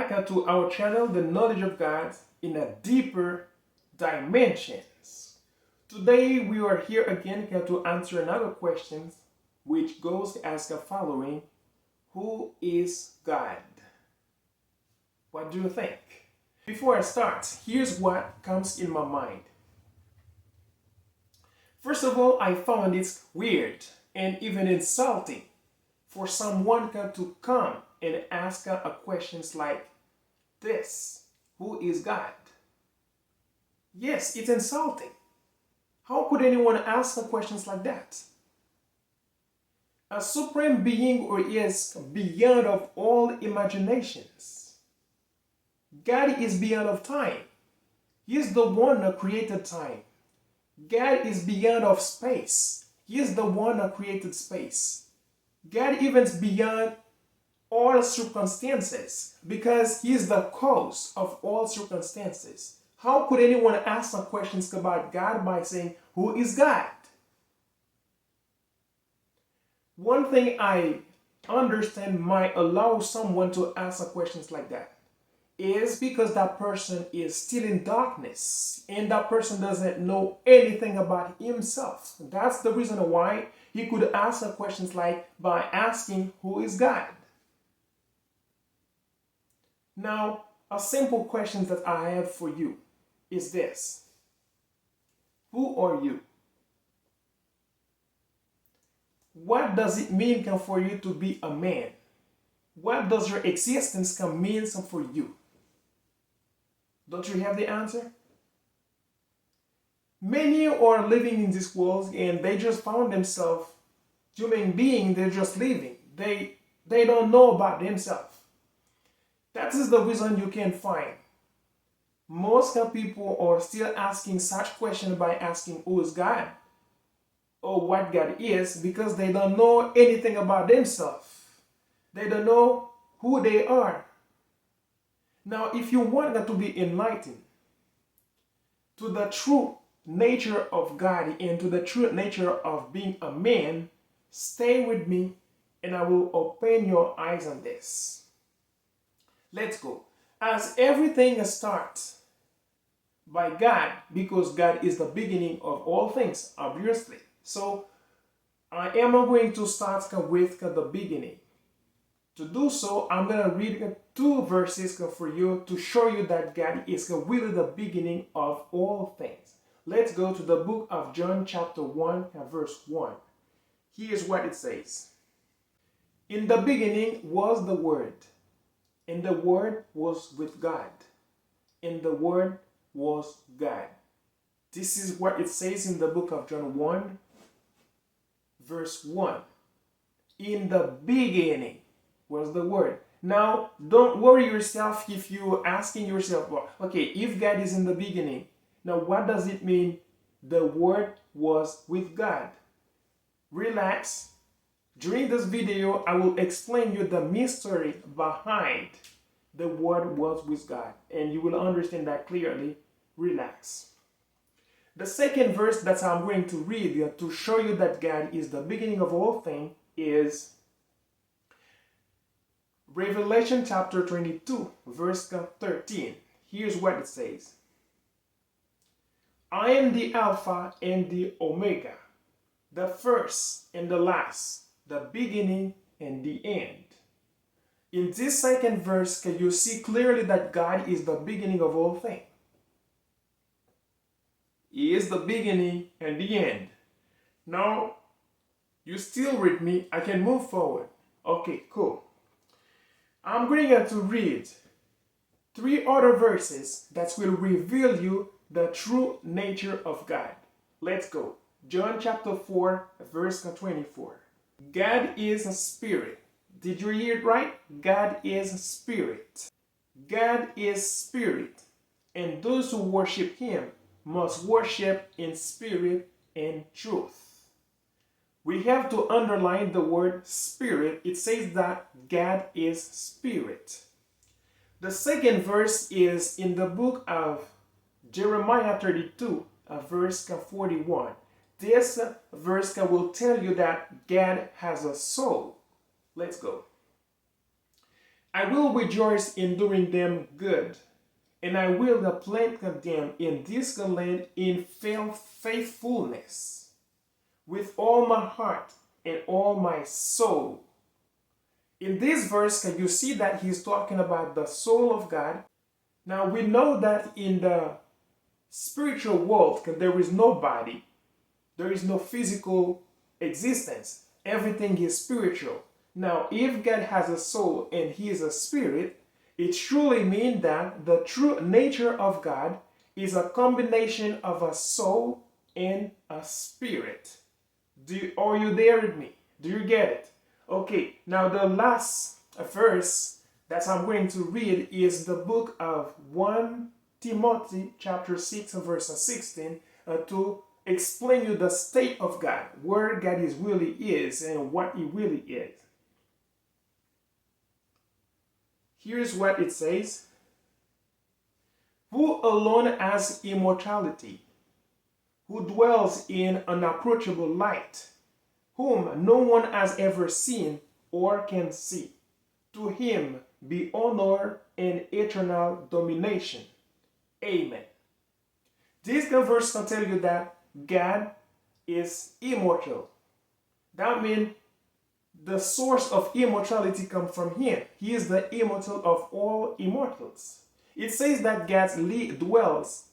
back to our channel, The Knowledge of God in a Deeper Dimensions. Today we are here again to answer another question which goes as the following: who is God? What do you think? Before I start, here's what comes in my mind. First of all, I found it weird and even insulting for someone to come and ask a questions like this: who is God? Yes, it's insulting. How could anyone ask questions like that? A supreme being or is beyond of all imaginations. God is beyond of time. He is the one that created time. God is beyond of space. He is the one that created space. God even is beyond all circumstances because He is the cause of all circumstances. How could anyone ask some questions about God by saying, who is God? One thing I understand might allow someone to ask questions like that is because that person is still in darkness and that person doesn't know anything about himself. That's the reason why he could ask questions like by asking, who is God? Now, a simple question that I have for you is this: who are you? What does it mean for you to be a man? What does your existence mean for you? Don't you have the answer? Many are living in this world and they just found themselves human beings. They're just living. They don't know about themselves. That is the reason you can find most people are still asking such questions by asking who is God or what God is, because they don't know anything about themselves. They don't know who they are. Now, if you want that to be enlightened to the true nature of God and to the true nature of being a man, stay with me and I will open your eyes on this. Let's go. As everything starts by God, because God is the beginning of all things, obviously. So I am going to start with the beginning. To do so, I'm going to read two verses for you to show you that God is really the beginning of all things. Let's go to the book of John chapter 1 verse 1. Here's what it says. In the beginning was the Word, and the Word was with God, and the Word was God. This is what it says in the book of John 1 verse 1. In the beginning was the Word. Now, don't worry yourself if you're asking yourself, well, okay, if God is in the beginning, now what does it mean the Word was with God? Relax. During this video, I will explain you the mystery behind the Word was with God, and you will understand that clearly. Relax. The second verse that I'm going to read to show you that God is the beginning of all things is Revelation chapter 22, verse 13. Here's what it says. I am the Alpha and the Omega, the first and the last, the beginning and the end. In this second verse, can you see clearly that God is the beginning of all things? He is the beginning and the end. Now, you still with me? I can move forward. Okay, cool. I'm going to read three other verses that will reveal you the true nature of God. Let's go. John chapter 4, verse 24. God is a spirit. Did you hear it right? God is a spirit. God is spirit, and those who worship Him must worship in spirit and truth. We have to underline the word spirit. It says that God is spirit. The second verse is in the book of Jeremiah 32, verse 41. This verse will tell you that God has a soul. Let's go. I will rejoice in doing them good, and I will plant them in this land in faithfulness, with all my heart and all my soul. In this verse, can you see that he's talking about the soul of God? Now we know that in the spiritual world, there is no body, there is no physical existence. Everything is spiritual. Now, if God has a soul and he is a spirit, it truly means that the true nature of God is a combination of a soul and a spirit. Are you there with me? Do you get it? Okay, now the last verse that I'm going to read is the book of 1 Timothy chapter 6 verse 16 to explain you the state of God, where God really is and what he really is. Here's what it says. Who alone has immortality, who dwells in unapproachable light, whom no one has ever seen or can see. To him be honor and eternal domination. Amen. This verse can tell you that God is immortal. That means the source of immortality comes from him. He is the immortal of all immortals. It says that God dwells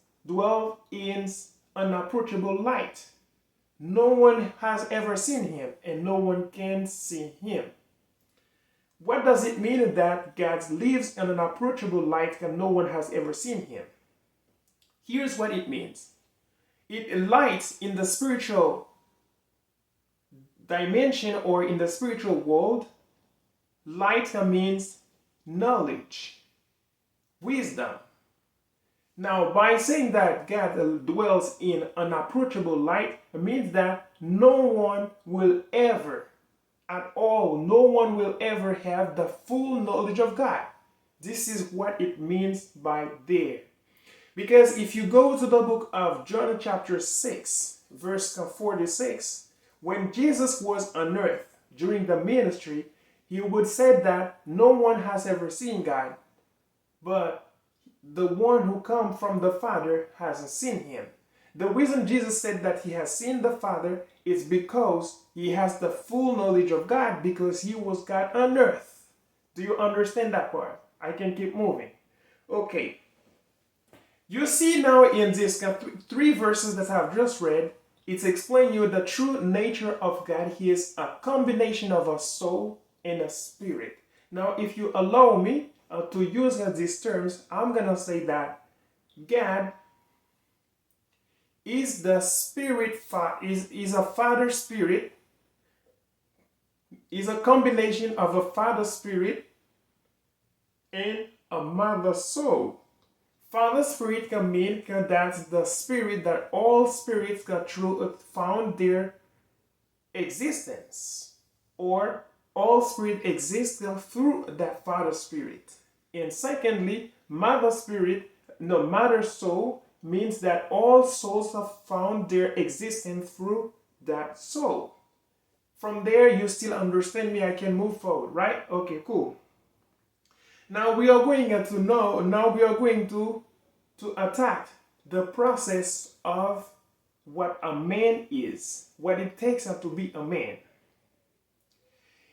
in unapproachable light. No one has ever seen him, and no one can see him. What does it mean that God lives in an approachable light and no one has ever seen him? Here's what it means. It lights in the spiritual dimension or in the spiritual world. Light means knowledge, wisdom. Now, by saying that God dwells in unapproachable light, it means that no one will ever have the full knowledge of God. This is what it means by there. Because if you go to the book of John chapter 6, verse 46, when Jesus was on earth during the ministry, he would say that no one has ever seen God, but the one who comes from the Father hasn't seen him. The reason Jesus said that he has seen the Father is because he has the full knowledge of God, because he was God on earth. Do you understand that part? I can keep moving. Okay. You see now in these three verses that I've just read, it's explaining you the true nature of God. He is a combination of a soul and a spirit. Now, if you allow me to use these terms, I'm going to say that God is the spirit, is a father spirit, is a combination of a father spirit and a mother soul. Father spirit can mean that's the spirit that all spirits got found their existence, or all spirit exists through that father spirit. And secondly, mother soul means that all souls have found their existence through that soul. From there, you still understand me? I can move forward, right? Okay, cool. Now we are going to attack the process of what a man is, what it takes to be a man.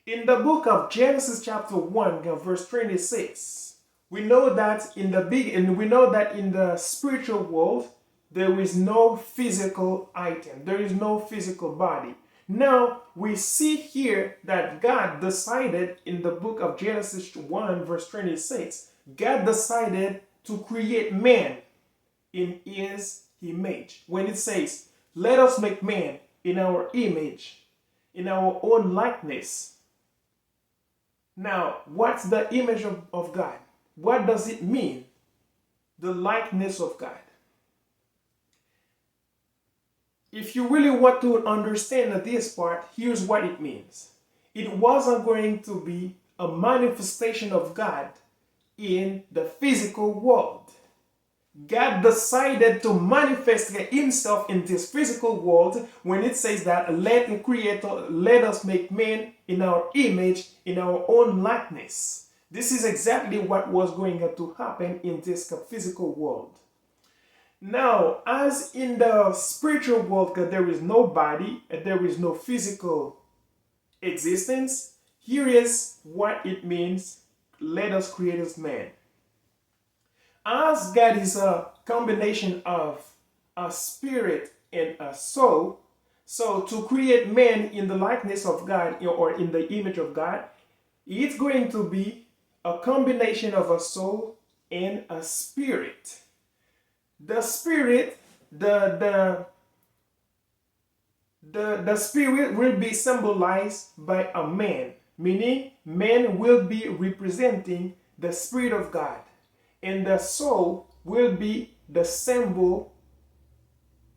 In the book of Genesis chapter 1, verse 26, we know that in the spiritual world there is no physical item, there is no physical body. Now we see here that God decided in the book of Genesis 1 verse 26, God decided to create man in his image. When it says, let us make man in our image, in our own likeness. Now, what's the image of God? What does it mean? The likeness of God. If you really want to understand this part, here's what it means. It wasn't going to be a manifestation of God in the physical world. God decided to manifest himself in this physical world when it says that let us make man in our image, in our own likeness. This is exactly what was going to happen in this physical world. Now, as in the spiritual world, there is no body and there is no physical existence, here is what it means: let us create as man. As God is a combination of a spirit and a soul, so to create man in the likeness of God or in the image of God, it's going to be a combination of a soul and a spirit. The spirit, the spirit will be symbolized by a man, meaning man will be representing the Spirit of God, and the soul will be the symbol.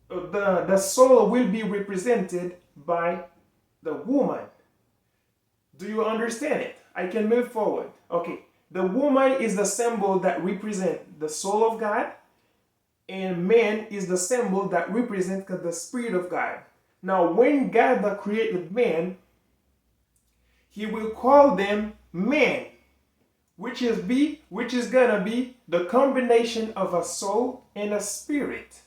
The soul will be represented by the woman. Do you understand it? I can move forward. Okay, the woman is the symbol that represents the soul of God, and man is the symbol that represents the Spirit of God. Now, when God created man, he will call them man, which is gonna be the combination of a soul and a spirit.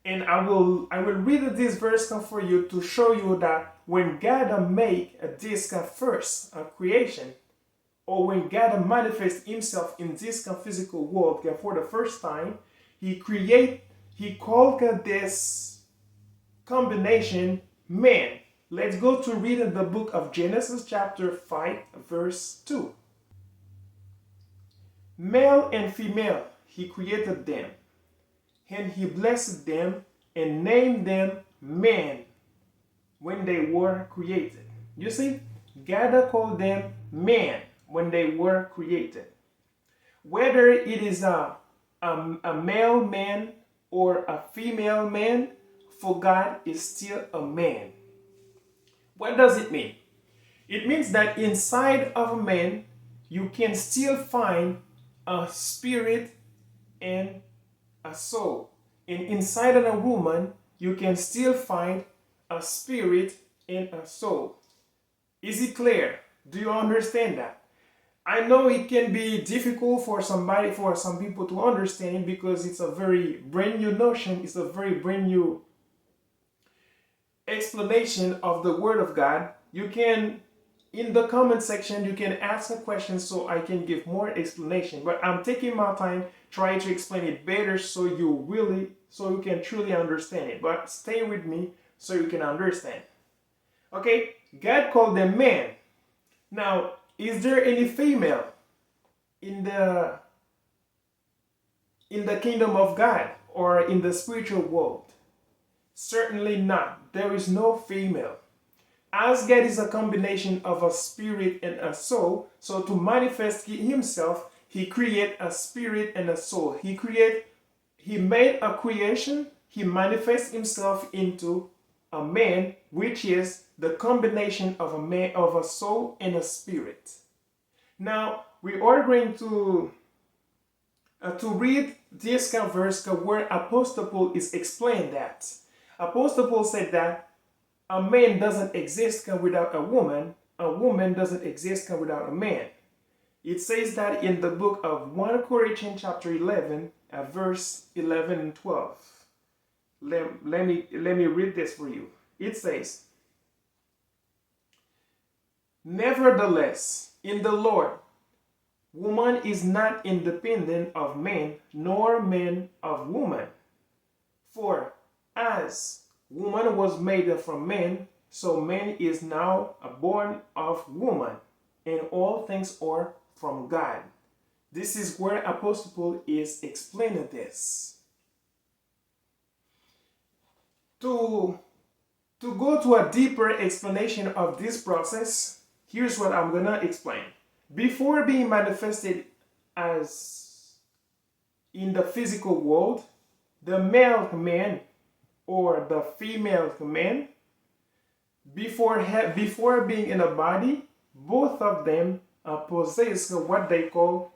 And I will read this verse for you to show you that when God make this first creation, or when God manifests himself in this physical world for the first time, he called this combination man. Let's go to read in the book of Genesis chapter 5 verse 2. Male and female he created them, and he blessed them and named them man when they were created. You see, God called them man when they were created. Whether it is a male man or a female man, for God is still a man. What does it mean? It means that inside of a man, you can still find a spirit and a soul. And inside of a woman, you can still find a spirit and a soul. Is it clear? Do you understand that? I know it can be difficult for some people to understand, because it's a very brand new notion. It's a very brand new explanation of the Word of God. You can, in the comment section, you can ask a question so I can give more explanation. But I'm taking my time trying to explain it better so you can truly understand it. But stay with me so you can understand. Okay, God called them man. Now, is there any female in the kingdom of God or in the spiritual world? Certainly not. There is no female. As God is a combination of a spirit and a soul, so to manifest himself, he created a spirit and a soul. He made a creation, he manifests himself into a man, which is the combination of a soul and a spirit. Now, we are going to read this verse where Apostle Paul is explaining that. Apostle Paul said that a man doesn't exist without a woman doesn't exist without a man. It says that in the book of 1 Corinthians chapter 11, verse 11 and 12. Let me read this for you. It says, "Nevertheless, in the Lord, woman is not independent of man, nor man of woman. For as woman was made from man, so man is now born of woman, and all things are from God." This is where Apostle Paul is explaining this. To go to a deeper explanation of this process, here's what I'm gonna explain. Before being manifested as in the physical world, the male man or the female man, before being in a body, both of them possess what they call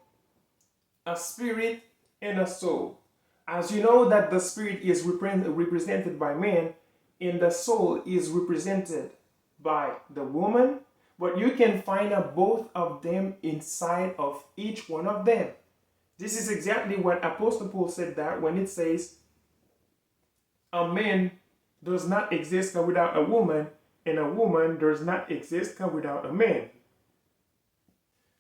a spirit and a soul. As you know that the spirit is represented by man, and the soul is represented by the woman, but you can find both of them inside of each one of them. This is exactly what Apostle Paul said that when it says a man does not exist without a woman, and a woman does not exist without a man.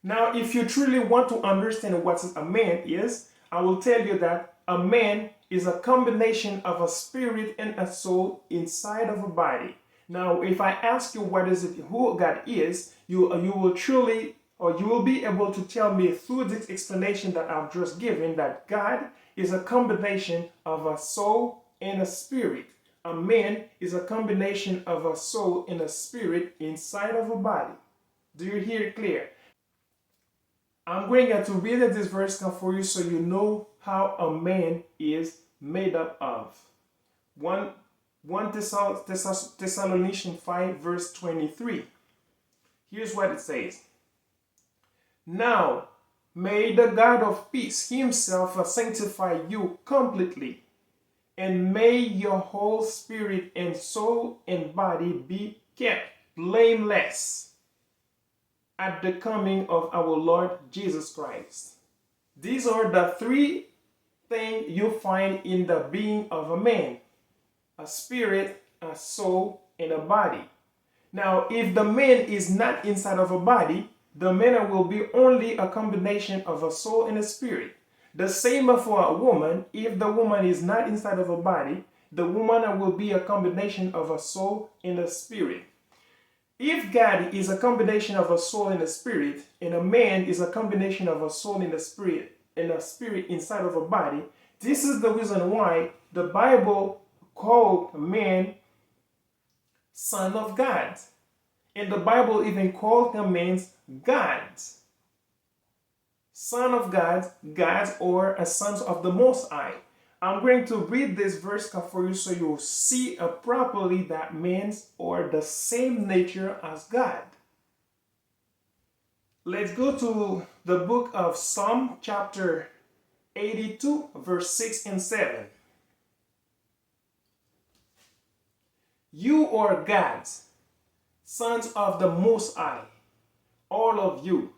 Now, if you truly want to understand what a man is, I will tell you that a man is a combination of a spirit and a soul inside of a body. Now, if I ask you what is it, who God is, you will truly, or you will be able to tell me through this explanation that I've just given, that God is a combination of a soul and a spirit. A man is a combination of a soul and a spirit inside of a body. Do you hear it clear? I'm going to read this verse for you so you know how a man is made up of. 1 Thessalonians 5 verse 23. Here's what it says. Now, may the God of peace himself sanctify you completely, and may your whole spirit and soul and body be kept blameless at the coming of our Lord Jesus Christ. These are the three things you find in the being of a man: a spirit, a soul, and a body. Now, if the man is not inside of a body, the man will be only a combination of a soul and a spirit. The same for a woman. If the woman is not inside of a body, the woman will be a combination of a soul and a spirit. If God is a combination of a soul and a spirit, and a man is a combination of a soul and a spirit inside of a body, this is the reason why the Bible called man son of God. And the Bible even called the man God. Son of God, God, or a son of the Most High. I'm going to read this verse for you so you'll see properly that men are the same nature as God. Let's go to the book of Psalm chapter 82 verse 6 and 7. You are God's sons of the Most High, all of you.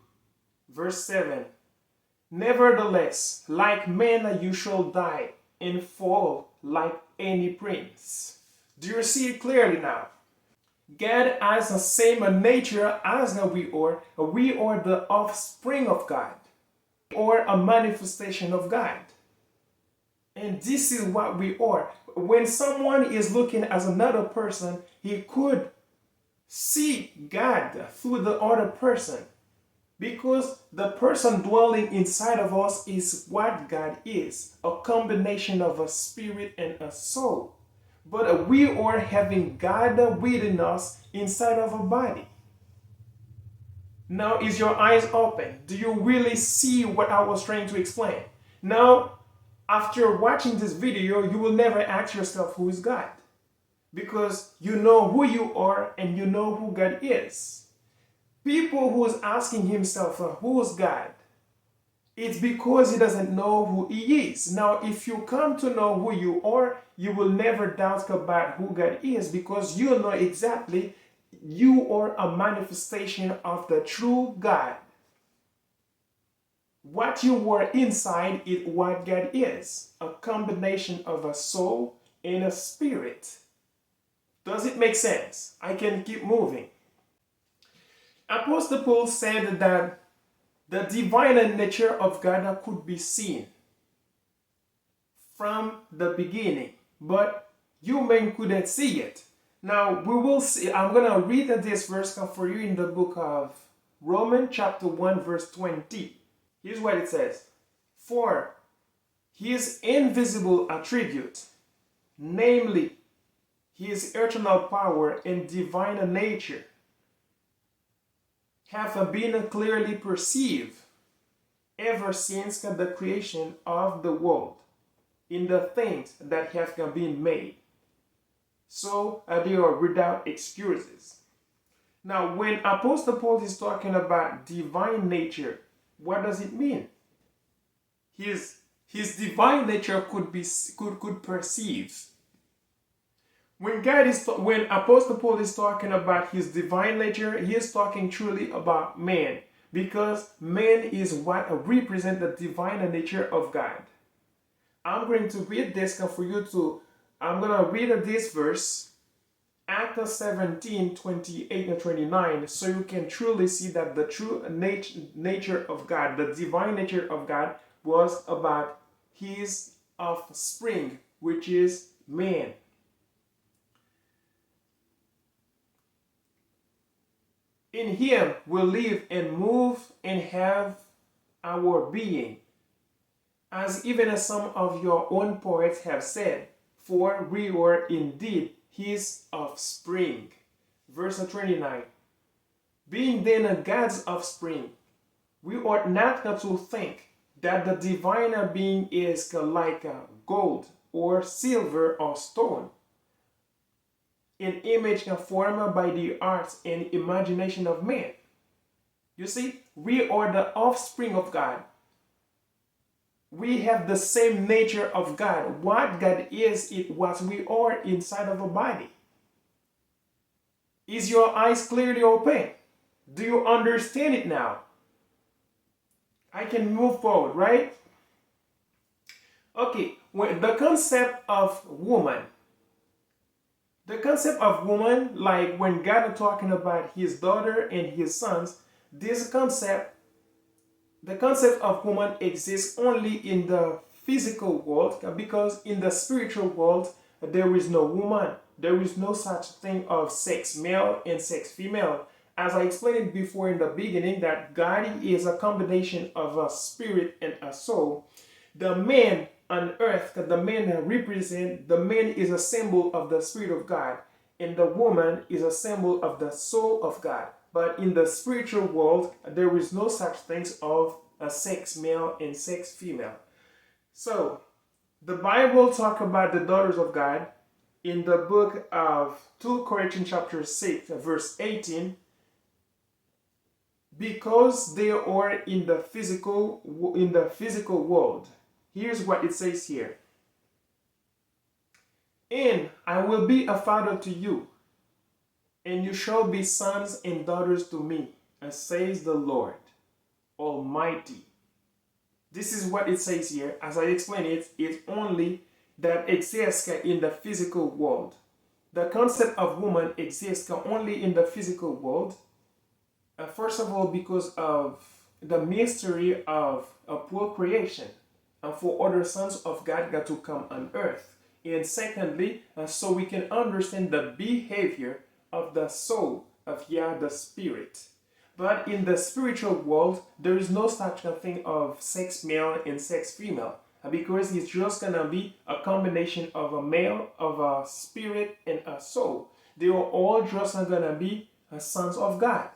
Verse 7. Nevertheless, like men you shall die and fall like any prince. Do you see it clearly now? God has the same nature as we are. We are the offspring of God, or a manifestation of God. And this is what we are. When someone is looking at another person, he could see God through the other person, because the person dwelling inside of us is what God is, a combination of a spirit and a soul. But we are having God within us inside of a body. Now, is your eyes open? Do you really see what I was trying to explain? Now, after watching this video, you will never ask yourself who is God, because you know who you are and you know who God is. People who is asking himself who is God, it's because he doesn't know who he is. Now, if you come to know who you are, you will never doubt about who God is, because you know exactly you are a manifestation of the true God. What you were inside is what God is, a combination of a soul and a spirit. Does it make sense? I can keep moving. Apostle Paul said that the divine nature of God could be seen from the beginning, but human couldn't see it. Now we will see. I'm going to read this verse for you in the book of Romans chapter 1 verse 20. Here's what it says. For his invisible attribute, namely his eternal power and divine nature, have been clearly perceived ever since the creation of the world in the things that have been made. So they are without excuses. Now, when Apostle Paul is talking about divine nature, what does it mean? His divine nature could perceive. When Apostle Paul is talking about his divine nature, he is talking truly about man, because man is what represents the divine nature of God. I'm going to read this for you to. I'm going to read this verse, Acts 17, 28 and 29, so you can truly see that the true nature of God, the divine nature of God, was about his offspring, which is man. In him we live and move and have our being, as even as some of your own poets have said, for we were indeed his offspring. Verse 29. Being then a God's offspring, we ought not to think that the divine being is like gold or silver or stone, an image formed by the arts and imagination of man. You see, we are the offspring of God. We have the same nature of God. What God is, it what we are inside of a body. Is your eyes clearly open? Do you understand it now? I can move forward, right? Okay, when the concept of woman. The concept of woman, like when God is talking about his daughter and his sons, this concept, the concept of woman exists only in the physical world, because in the spiritual world, there is no woman. There is no such thing of sex male and sex female. As I explained before in the beginning, that God is a combination of a spirit and a soul. The man on earth, the man the man is a symbol of the Spirit of God, and the woman is a symbol of the soul of God. But in the spiritual world, there is no such things of a sex male and sex female. So, the Bible talk about the daughters of God in the book of 2 Corinthians chapter 6, verse 18, because they are in the physical world. Here's what it says here. And I will be a father to you, and you shall be sons and daughters to me, as says the Lord Almighty. This is what it says here. As I explain it, it's only that exists in the physical world. The concept of woman exists only in the physical world. First of all, because of the mystery of procreation, and for other sons of God got to come on earth. And secondly, so we can understand the behavior of the soul of Yah, the Spirit. But in the spiritual world, there is no such a thing of sex male and sex female, because it's just gonna be a combination of a male, of a spirit, and a soul. They are all just gonna be sons of God.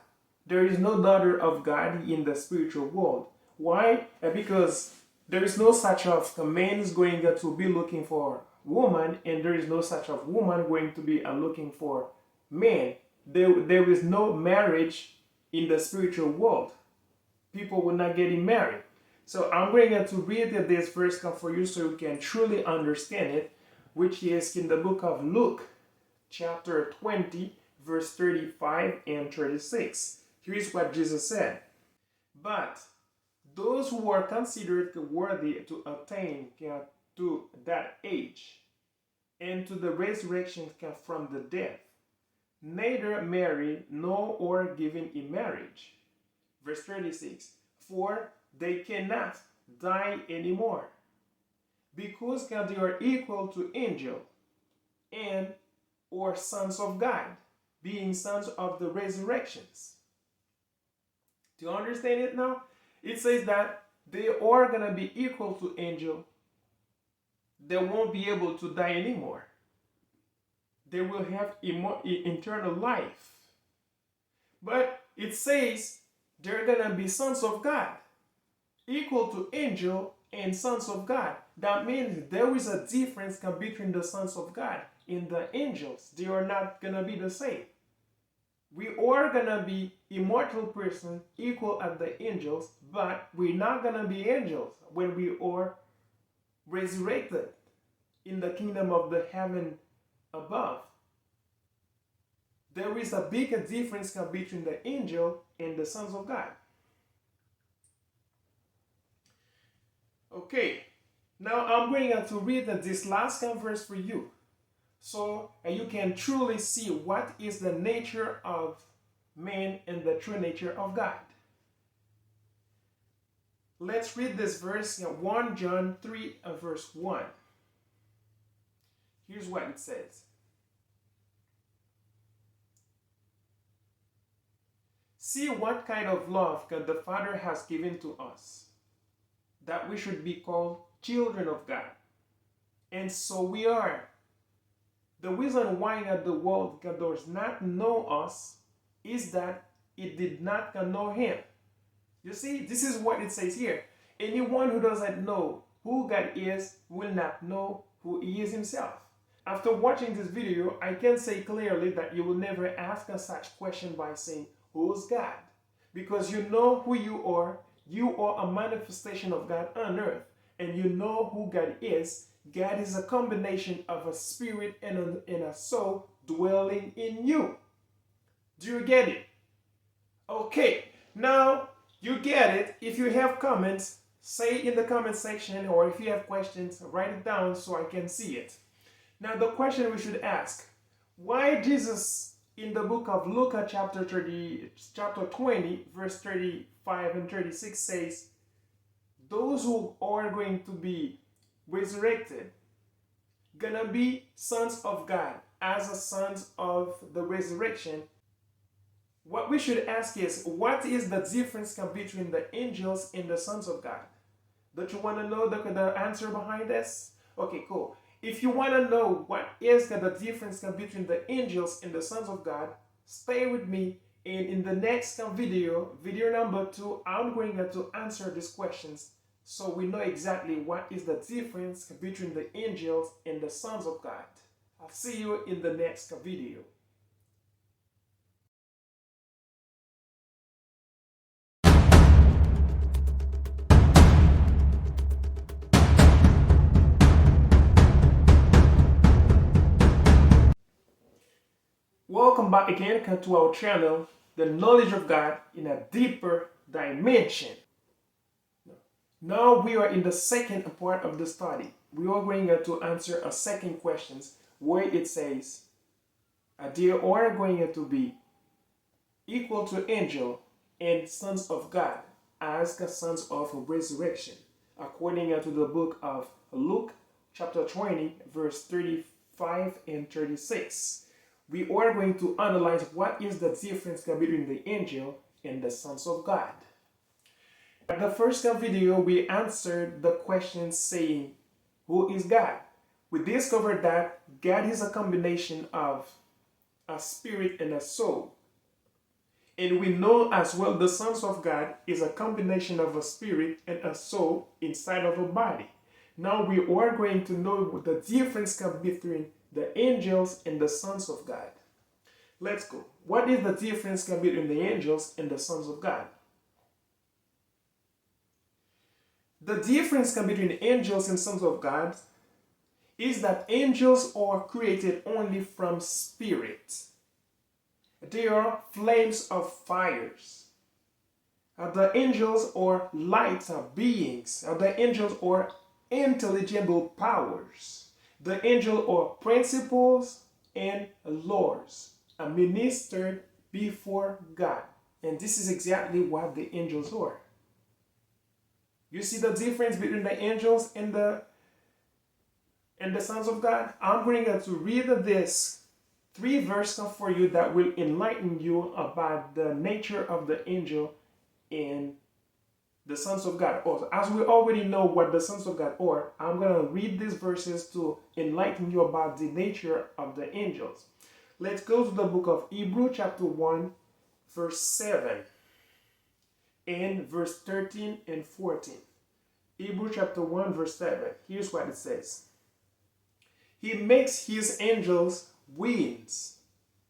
There is no daughter of God in the spiritual world. Why? Because there is no such of a man is going to be looking for woman, and there is no such of woman going to be looking for man. There is no marriage in the spiritual world. People will not getting married. So I'm going to read this verse for you so you can truly understand it, which is in the book of Luke, chapter 20, verse 35 and 36. Here's what Jesus said. But those who are considered worthy to attain to that age and to the resurrection from the dead, neither marry nor are given in marriage. Verse 36. For they cannot die anymore, because they are equal to angels and or sons of God, being sons of the resurrections. Do you understand it now? It says that they are going to be equal to angel. They won't be able to die anymore. They will have eternal life. But it says they're going to be sons of God, equal to angel and sons of God. That means there is a difference between the sons of God and the angels. They are not going to be the same. We are going to be immortal person equal as the angels, but we're not going to be angels when we are resurrected in the kingdom of the heaven above. There is a bigger difference between the angel and the sons of God. Okay, now I'm going to read this last verse for you, so you can truly see what is the nature of man and the true nature of God. Let's read this verse in 1 John 3 verse 1. Here's what it says. See what kind of love God the Father has given to us, that we should be called children of God. And so we are. The reason why the world does not know us is that it did not know him. You see, this is what it says here. Anyone who doesn't know who God is will not know who he is himself. After watching this video, I can say clearly that you will never ask a such question by saying, who's God? Because you know who you are. You are a manifestation of God on earth. And you know who God is. God is a combination of a spirit and a soul dwelling in you. Do you get it? Okay, now you get it. If you have comments, say it in the comment section, or if you have questions, write it down so I can see it. Now the question we should ask, why Jesus in the book of Luke chapter 20 verse 35 and 36 says, those who are going to be resurrected gonna be sons of God as a sons of the resurrection. What we should ask is, what is the difference between the angels and the sons of God? Don't you want to know the answer behind this? Okay, cool. If you want to know what is the difference between the angels and the sons of God, stay with me. And in the next video number 2, I'm going to answer these questions so we know exactly what is the difference between the angels and the sons of God. I'll see you in the next video. Welcome back again to our channel, The Knowledge of God in a Deeper Dimension. Now we are in the second part of the study. We are going to answer a second question where it says, they are going to be equal to angel and sons of God as the sons of resurrection, according to the book of Luke chapter 20 verse 35 and 36. We are going to analyze what is the difference between the angel and the sons of God. In the first video, we answered the question saying, who is God? We discovered that God is a combination of a spirit and a soul. And we know as well the sons of God is a combination of a spirit and a soul inside of a body. Now we are going to know the difference between the angels and the sons of God. Let's go. What is the difference between the angels and the sons of God? The difference between angels and sons of God is that angels are created only from spirit. They are flames of fires. The angels are light beings. The angels are intelligible powers. The angels are principles and laws ministered before God. And this is exactly what the angels are. You see the difference between the angels and the sons of God? I'm going to read this 3 verses for you that will enlighten you about the nature of the angel and the sons of God. Also, as we already know what the sons of God are, I'm going to read these verses to enlighten you about the nature of the angels. Let's go to the book of Hebrews chapter 1 verse 7 and verse 13 and 14. Hebrews chapter 1 verse 7. Here's what it says. He makes his angels winds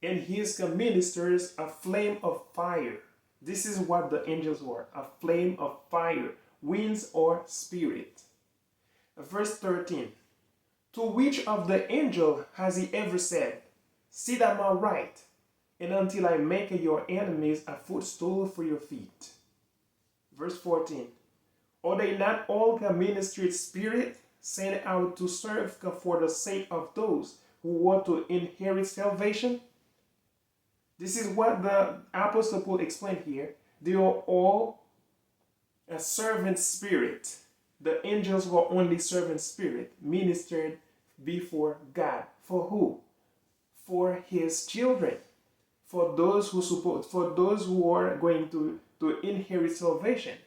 and his ministers a flame of fire. This is what the angels were, a flame of fire, winds or spirit. Verse 13. To which of the angel has he ever said, sit at my right, and until I make your enemies a footstool for your feet? Verse 14. Are they not all the ministry spirit sent out to serve for the sake of those who want to inherit salvation? This is what the Apostle Paul explained here. They are all a servant spirit. The angels were only servant spirit, ministered before God. For who? For his children. For those who are going to inherit salvation.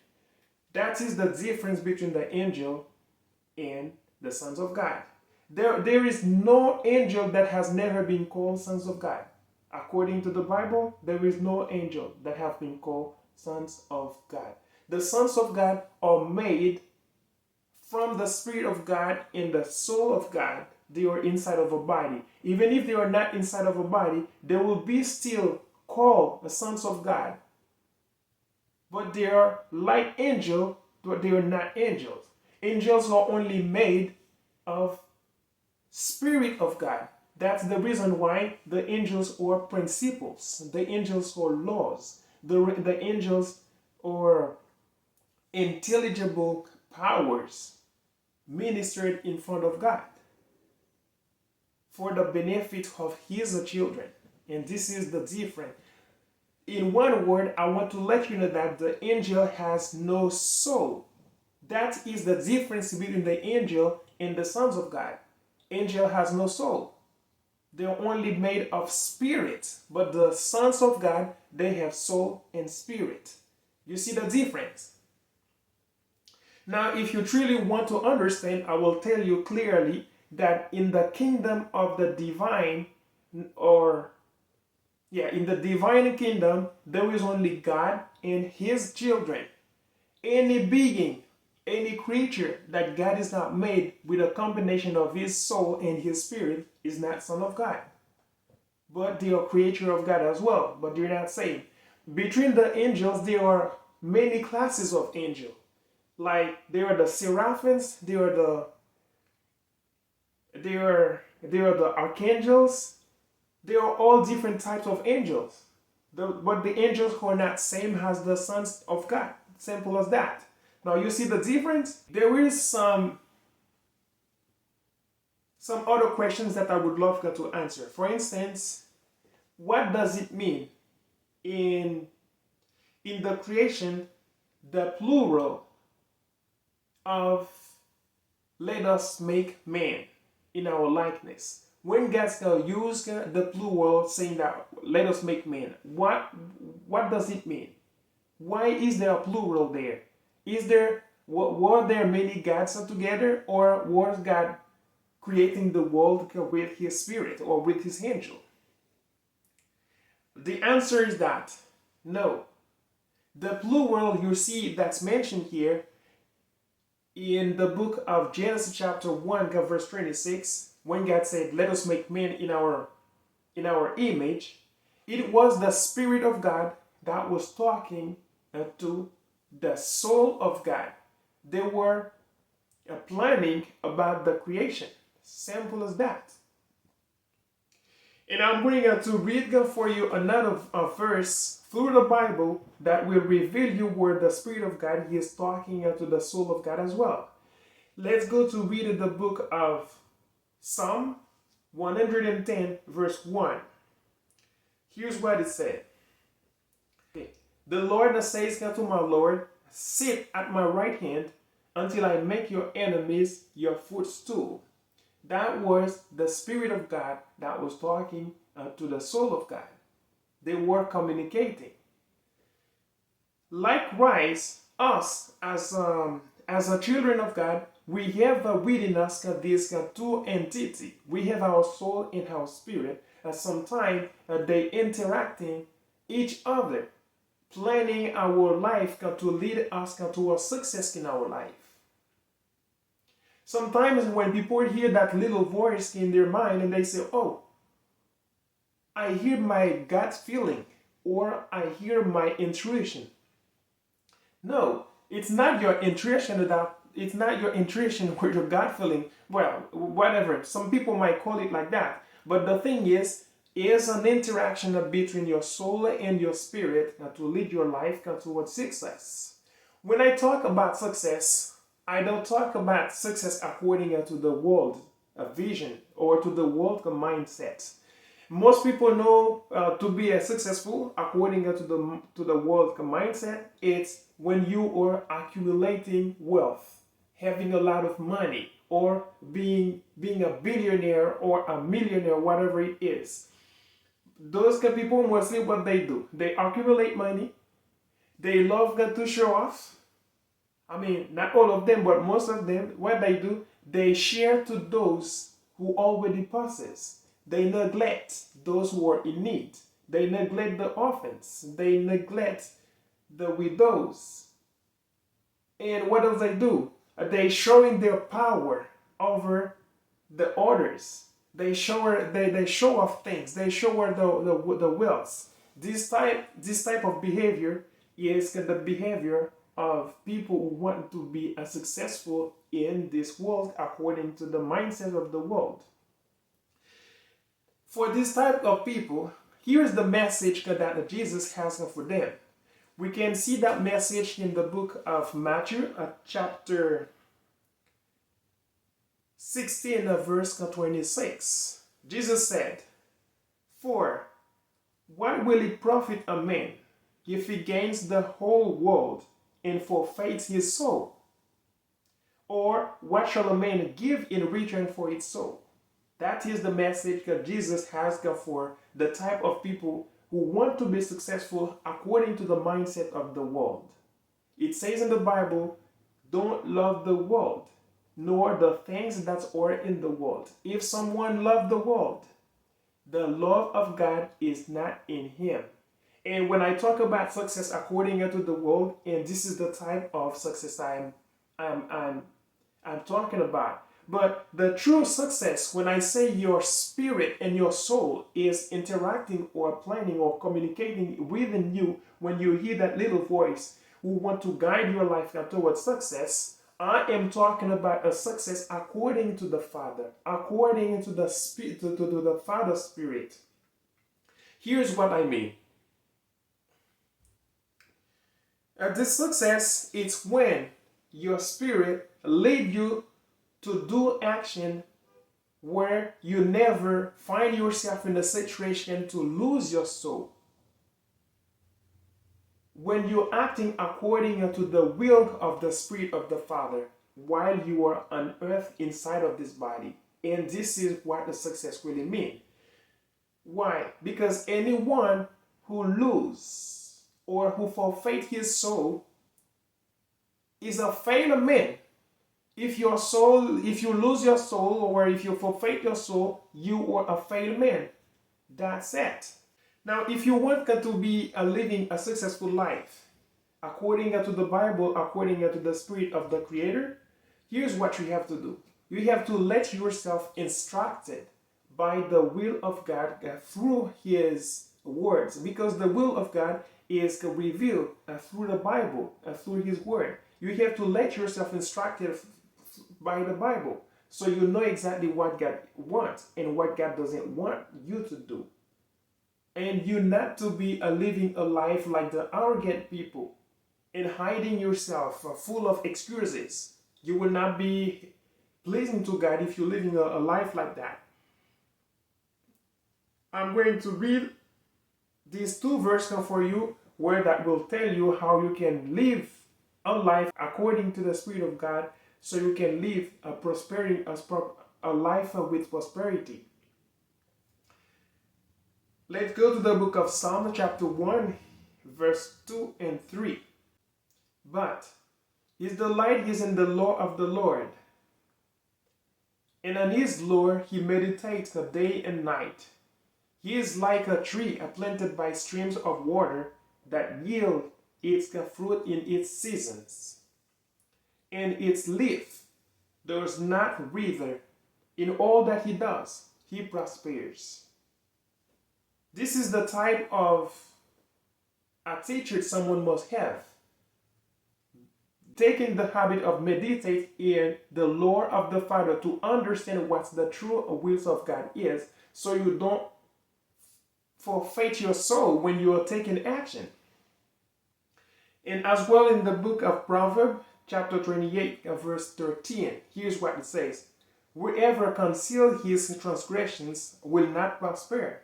That is the difference between the angel and the sons of God. There is no angel that has never been called sons of God. According to the Bible, there is no angel that have been called sons of God. The sons of God are made from the Spirit of God and the soul of God. They are inside of a body. Even if they are not inside of a body, they will be still called the sons of God. But they are like angels, but they are not angels. Angels are only made of Spirit of God. That's the reason why the angels are principles. The angels are laws. The angels are intelligible powers ministered in front of God for the benefit of his children. And this is the difference. In one word, I want to let you know that the angel has no soul. That is the difference between the angel and the sons of God. Angel has no soul. They're only made of spirit. But the sons of God, they have soul and spirit. You see the difference? Now, if you truly want to understand, I will tell you clearly that in the kingdom of the divine, in the divine kingdom, there is only God and his children. Any being, any creature that God is not made with a combination of his soul and his spirit is not son of God. But they are creature of God as well, but they're not saved. Between the angels, there are many classes of angels. Like there are the seraphims, there are the archangels. There are all different types of angels. But the angels who are not same as the sons of God. Simple as that. Now you see the difference? There is some other questions that I would love to answer. For instance, what does it mean in the creation, the plural of let us make man in our likeness? When God used the plural saying that let us make man, what does it mean? Why is there a plural there? Were there many gods together, or was God creating the world with his spirit or with his angel? The answer is that no. The plural you see that's mentioned here in the book of Genesis chapter 1 verse 26, when God said, let us make man in our image, it was the Spirit of God that was talking to the soul of God. They were planning about the creation. Simple as that. And I'm going to read for you another verse through the Bible that will reveal you where the Spirit of God is talking to the soul of God as well. Let's go to read the book of Psalm 110 verse 1. Here's what it said. Okay. The Lord says to my Lord, sit at my right hand until I make your enemies your footstool. That was the Spirit of God that was talking to the soul of God. They were communicating. Likewise, us as a children of God, we have within us this two entity. We have our soul and our spirit. Sometimes they interacting each other, planning our life to lead us to a success in our life. Sometimes when people hear that little voice in their mind and they say, oh, I hear my gut feeling, or I hear my intuition. No, it's not your intuition it's not your intuition or your gut feeling. Well, whatever. Some people might call it like that. But the thing is an interaction between your soul and your spirit to lead your life towards success. When I talk about success, I don't talk about success according to the world vision or to the world mindset. Most people know to be successful according to the world mindset. It's when you are accumulating wealth, having a lot of money, or being a billionaire or a millionaire, whatever it is. Those people mostly what they do, they accumulate money. They love to show off. I mean, not all of them, but most of them, what they do, they share to those who already possess. They neglect those who are in need. They neglect the orphans. They neglect the widows. And what else they do? They showing their power over the others. They show off things. They show the wealth. This type of behavior is the behavior of people who want to be successful in this world according to the mindset of the world. For this type of people, here's the message that Jesus has for them. We can see that message in the book of Matthew, chapter 16, verse 26. Jesus said, "For what will it profit a man if he gains the whole world and forfeits his soul? Or what shall a man give in return for his soul?" That is the message that Jesus has for the type of people who want to be successful according to the mindset of the world. It says in the Bible, don't love the world, nor the things that are in the world. If someone loves the world, the love of God is not in him. And when I talk about success according to the world, and this is the type of success I'm talking about. But the true success, when I say your spirit and your soul is interacting or planning or communicating within you, when you hear that little voice who want to guide your life towards success, I am talking about a success according to the Father, according to the Spirit, to the Father's Spirit. Here's what I mean. This success is when your spirit lead you to do action where you never find yourself in a situation to lose your soul. When you're acting according to the will of the Spirit of the Father while you are on earth inside of this body. And this is what the success really means. Why? Because anyone who loses or who forfeit his soul is a failure man. If you lose your soul or if you forfeit your soul, you are a failed man. That's it. Now, if you want to be living a successful life, according to the Bible, according to the Spirit of the Creator, here's what you have to do. You have to let yourself instructed by the will of God through His words, because the will of God is revealed through the Bible, through His word. You have to let yourself instructed by the Bible, so you know exactly what God wants and what God doesn't want you to do. And you not to be living a life like the arrogant people and hiding yourself full of excuses. You will not be pleasing to God if you're living a life like that. I'm going to read these two verses for you where that will tell you how you can live a life according to the Spirit of God, so you can live a life with prosperity. Let's go to the book of Psalm chapter 1, verse 2 and 3. But his delight is in the law of the Lord, and on his law he meditates day and night. He is like a tree planted by streams of water that yield its fruit in its seasons, and its leaf does not wither. In all that he does, he prospers. This is the type of attitude someone must have. taking the habit of meditate in the law of the Father to understand what the true will of God is, so you don't forfeit your soul when you are taking action. And as well in the book of Proverbs, chapter 28, verse 13, here's what it says. Whoever conceals his transgressions will not prosper,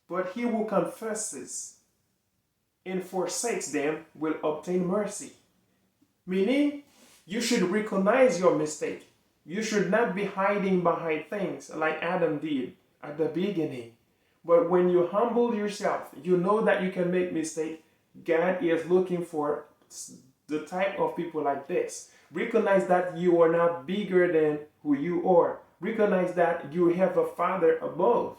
but he who confesses and forsakes them will obtain mercy. Meaning, you should recognize your mistake. You should not be hiding behind things like Adam did at the beginning. But when you humble yourself, you know that you can make mistakes. God is looking for the type of people like this. Recognize that you are not bigger than who you are. Recognize that you have a Father above.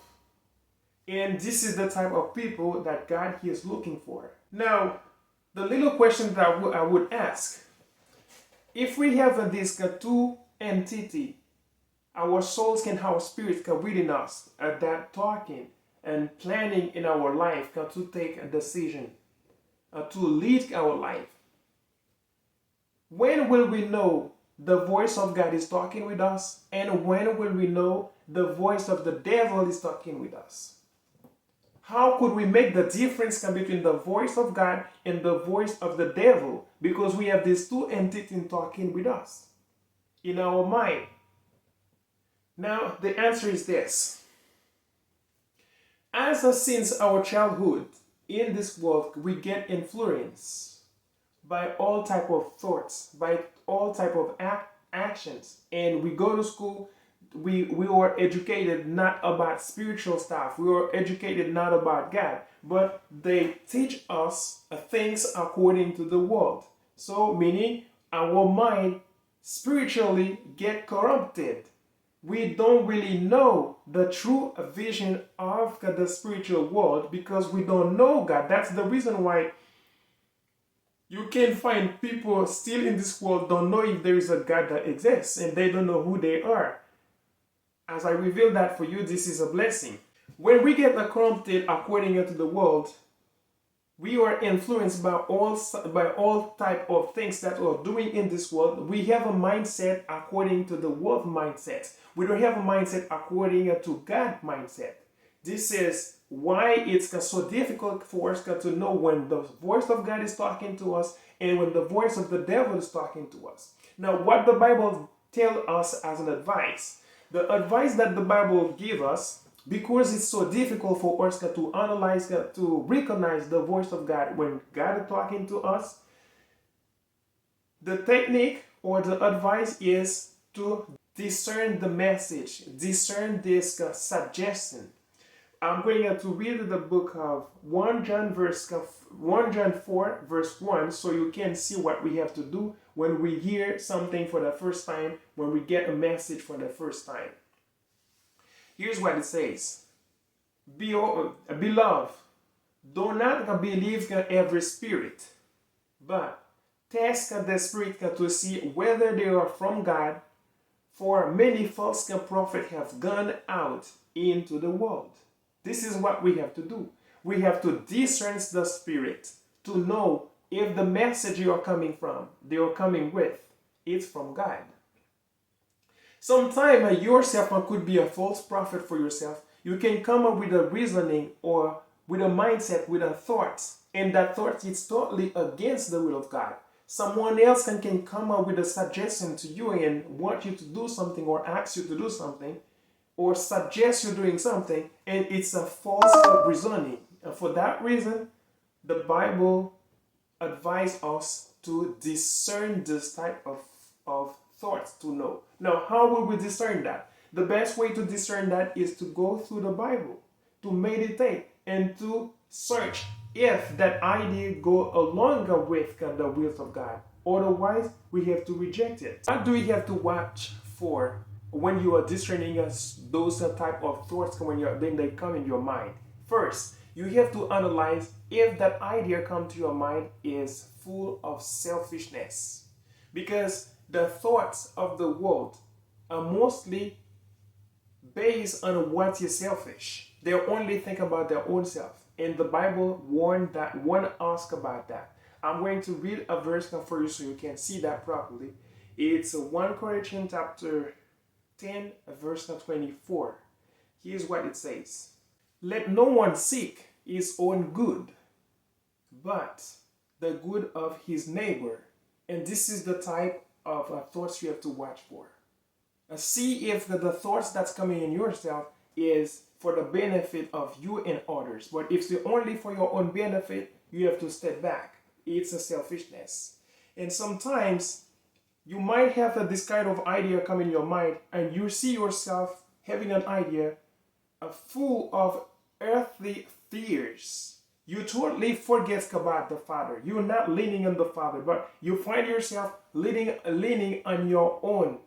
And this is the type of people that God is looking for. Now, the little question that I would ask, if we have this two entity, our souls and our spirits can within us that talking and planning in our life to take a decision, to lead our life. When will we know the voice of God is talking with us? And when will we know the voice of the devil is talking with us? How could we make the difference between the voice of God and the voice of the devil? Because we have these two entities talking with us in our mind. Now, the answer is this. Since our childhood in this world, we get influenced by all type of thoughts, by all type of actions. And we go to school, we were educated not about spiritual stuff. We were educated not about God, but they teach us things according to the world. So meaning our mind spiritually get corrupted. We don't really know the true vision of the spiritual world because we don't know God. That's the reason why you can find people still in this world don't know if there is a God that exists, and they don't know who they are. As I reveal that for you, this is a blessing. When we get corrupted according to the world, we are influenced by all type of things that we're doing in this world. We have a mindset according to the world mindset. We don't have a mindset according to God mindset. This is why it's so difficult for us to know when the voice of God is talking to us and when the voice of the devil is talking to us. Now, what the Bible tells us as an advice, the advice that the Bible gives us, because it's so difficult for us to analyze, to recognize the voice of God when God is talking to us, the technique or the advice is to discern the message, discern this suggestion. I'm going to read the book of 1 John 4 verse 1 so you can see what we have to do when we hear something for the first time, when we get a message for the first time. Here's what it says. Beloved, do not believe every spirit, but test the spirit to see whether they are from God, for many false prophets have gone out into the world. This is what we have to do. We have to discern the spirit to know if the message you are coming from, they are coming with, it's from God. Sometimes yourself could be a false prophet for yourself. You can come up with a reasoning or with a mindset, with a thought, and that thought is totally against the will of God. Someone else can come up with a suggestion to you and want you to do something or ask you to do something or suggest you doing something, and it's a false reasoning. And for that reason, the Bible advises us to discern this type of thoughts to know. Now, how will we discern that? The best way to discern that is to go through the Bible, to meditate, and to search if that idea go along with the will of God. Otherwise, we have to reject it. What do we have to watch for when you are discerning those type of thoughts when they come in your mind? First, you have to analyze if that idea come to your mind is full of selfishness. Because the thoughts of the world are mostly based on what is selfish. They only think about their own self. And the Bible warned us about that. I'm going to read a verse now for you so you can see that properly. It's 1 Corinthians chapter 10, verse 24. Here's what it says. Let no one seek his own good, but the good of his neighbor. And this is the type of thoughts you have to watch for. See if the thoughts that's coming in yourself is for the benefit of you and others. But if it's only for your own benefit, you have to step back. It's a selfishness. And sometimes you might have this kind of idea come in your mind and you see yourself having an idea full of earthly fears. You totally forget about the Father. You're not leaning on the Father, but you find yourself leaning on your own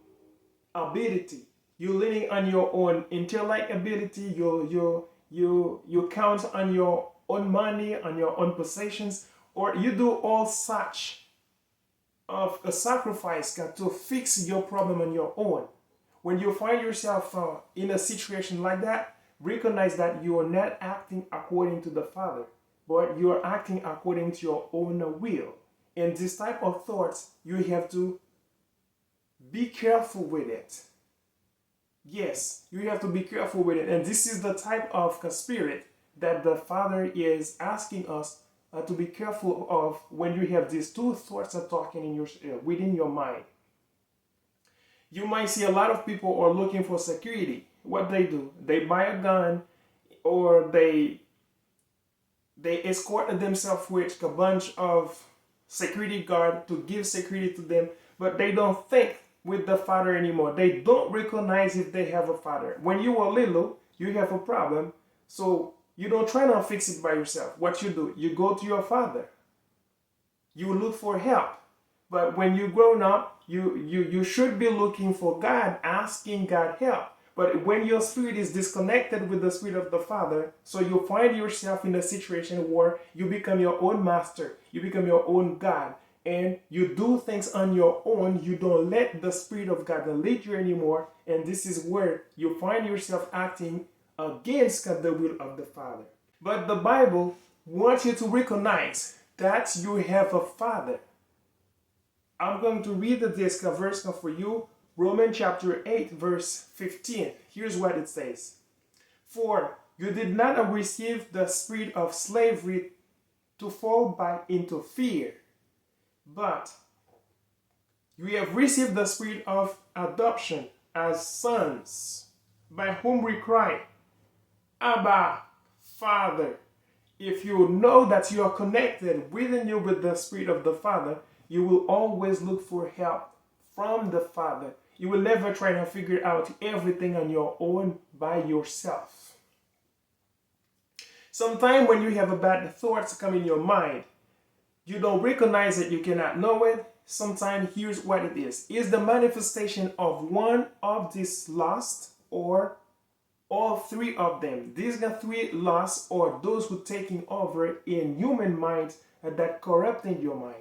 ability. You're leaning on your own intellect ability. You count on your own money, on your own possessions, or you do all such of a sacrifice to fix your problem on your own. When you find yourself in a situation like that, recognize that you are not acting according to the Father, but you are acting according to your own will. And this type of thoughts, you have to be careful with it. Yes, you have to be careful with it. And this is the type of spirit that the Father is asking us to be careful of when you have these two thoughts are talking in your within your mind. You might see a lot of people are looking for security. What they do, they buy a gun, or they escort themselves with a bunch of security guard to give security to them, but they don't think with the Father anymore. They don't recognize if they have a Father. When you are little, you have a problem, so you don't try to fix it by yourself. What you do, you go to your Father. You look for help. But when you grown up, you should be looking for God, asking God help. But when your spirit is disconnected with the spirit of the Father, so you find yourself in a situation where you become your own master, you become your own God, and you do things on your own. You don't let the Spirit of God lead you anymore, and this is where you find yourself acting against the will of the Father. But the Bible wants you to recognize that you have a Father. I'm going to read this verse now for you. Romans chapter 8, verse 15. Here's what it says. For you did not receive the spirit of slavery to fall back into fear, but you have received the spirit of adoption as sons, by whom we cry, Abba, Father. If you know that you are connected within you with the Spirit of the Father, you will always look for help from the Father. You will never try to figure out everything on your own by yourself. Sometimes when you have a bad thoughts come in your mind, you don't recognize it, you cannot know it. Sometimes here's what it is. Is the manifestation of one of these lusts or all three of them. These are three lusts or those who taking over in human minds that corrupting your mind.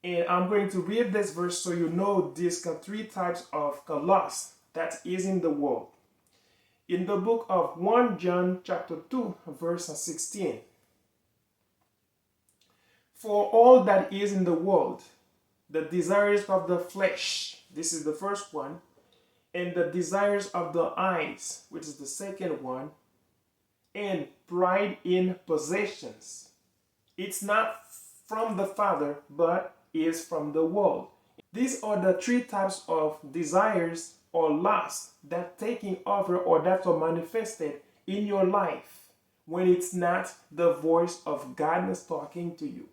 And I'm going to read this verse so you know these three types of lust that is in the world. In the book of 1 John chapter 2 verse 16. For all that is in the world, the desires of the flesh, this is the first one, and the desires of the eyes, which is the second one, and pride in possessions. It's not from the Father, but is from the world. These are the three types of desires or lusts that taking over or that are manifested in your life when it's not the voice of God is talking to you.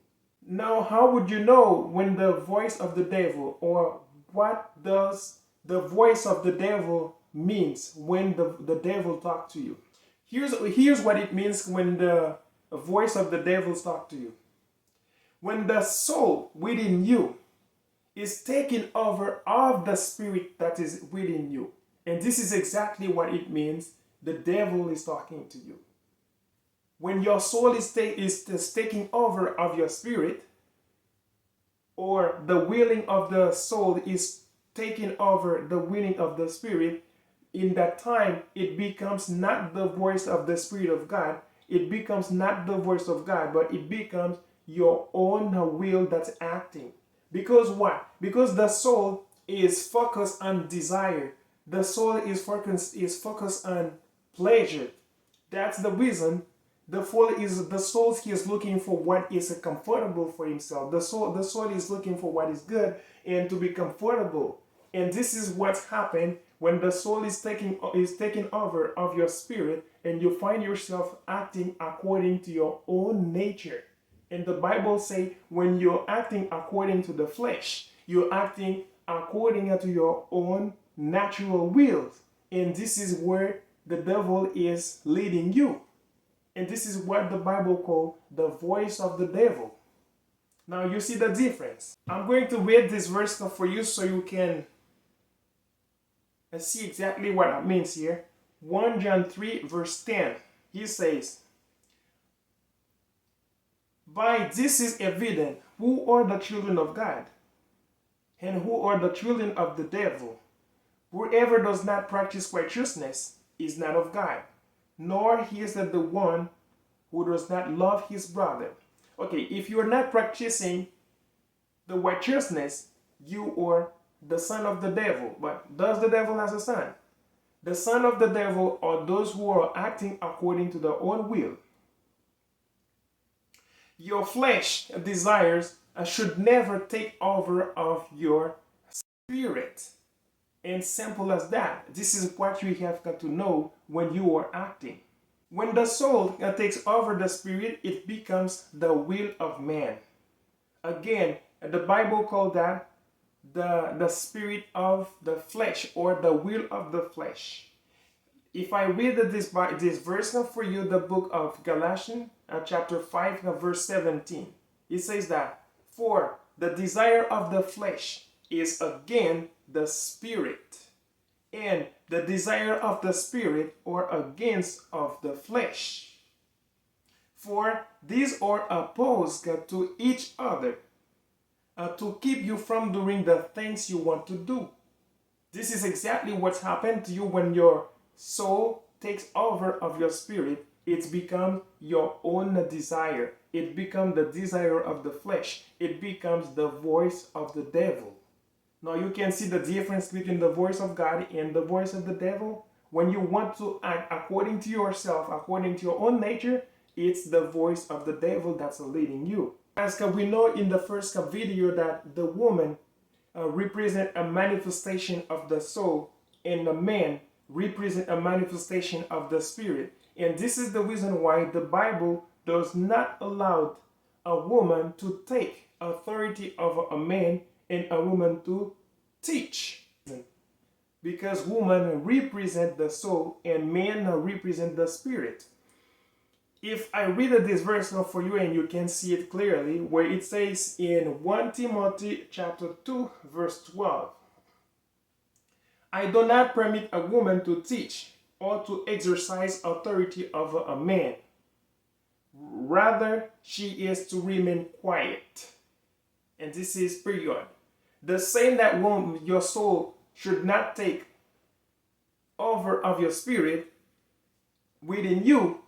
Now, how would you know when the voice of the devil, or what does the voice of the devil means when the devil talks to you? Here's what it means when the voice of the devil talks to you. When the soul within you is taking over of the spirit that is within you. And this is exactly what it means. The devil is talking to you. When your soul is taking over of your spirit, or the willing of the soul is taking over the willing of the spirit, in that time it becomes not the voice of the Spirit of God. It becomes not the voice of God, but it becomes your own will that's acting. Because what? Because the soul is focused on desire. The soul is focused on pleasure. That's the reason the soul is looking for what is comfortable for himself. The soul is looking for what is good and to be comfortable. And this is what's happened when the soul is taking over of your spirit, and you find yourself acting according to your own nature. And the Bible say when you're acting according to the flesh, you're acting according to your own natural wills. And this is where the devil is leading you. And this is what the Bible calls the voice of the devil. Now you see the difference. I'm going to read this verse for you so you can see exactly what it means here. 1 John 3 verse 10. He says, "By this is evident who are the children of God and who are the children of the devil. Whoever does not practice righteousness is not of God, nor is that the one who does not love his brother." Okay, if you are not practicing the righteousness, you are the son of the devil. But does the devil has a son? The son of the devil are those who are acting according to their own will. Your flesh desires should never take over of your spirit. And simple as that. This is what you have got to know when you are acting. When the soul takes over the spirit, it becomes the will of man. Again, the Bible called that the spirit of the flesh, or the will of the flesh. If I read this verse for you, the book of Galatians, chapter 5, verse 17, it says that, "For the desire of the flesh is against the spirit, and the desire of the spirit or against of the flesh. For these are opposed to each other, to keep you from doing the things you want to do." This is exactly what's happened to you when your soul takes over of your spirit. It becomes your own desire. It becomes the desire of the flesh. It becomes the voice of the devil. Now you can see the difference between the voice of God and the voice of the devil. When you want to act according to yourself, according to your own nature, it's the voice of the devil that's leading you. As we know in the first video that the woman represent a manifestation of the soul, and the man represent a manifestation of the spirit. And this is the reason why the Bible does not allow a woman to take authority over a man and a woman to teach. Because women represent the soul and men represent the spirit. If I read this verse now for you and you can see it clearly, where it says in 1 Timothy chapter 2 verse 12, "I do not permit a woman to teach or to exercise authority over a man. Rather, she is to remain quiet." And this is period. The same that your soul should not take over of your spirit within you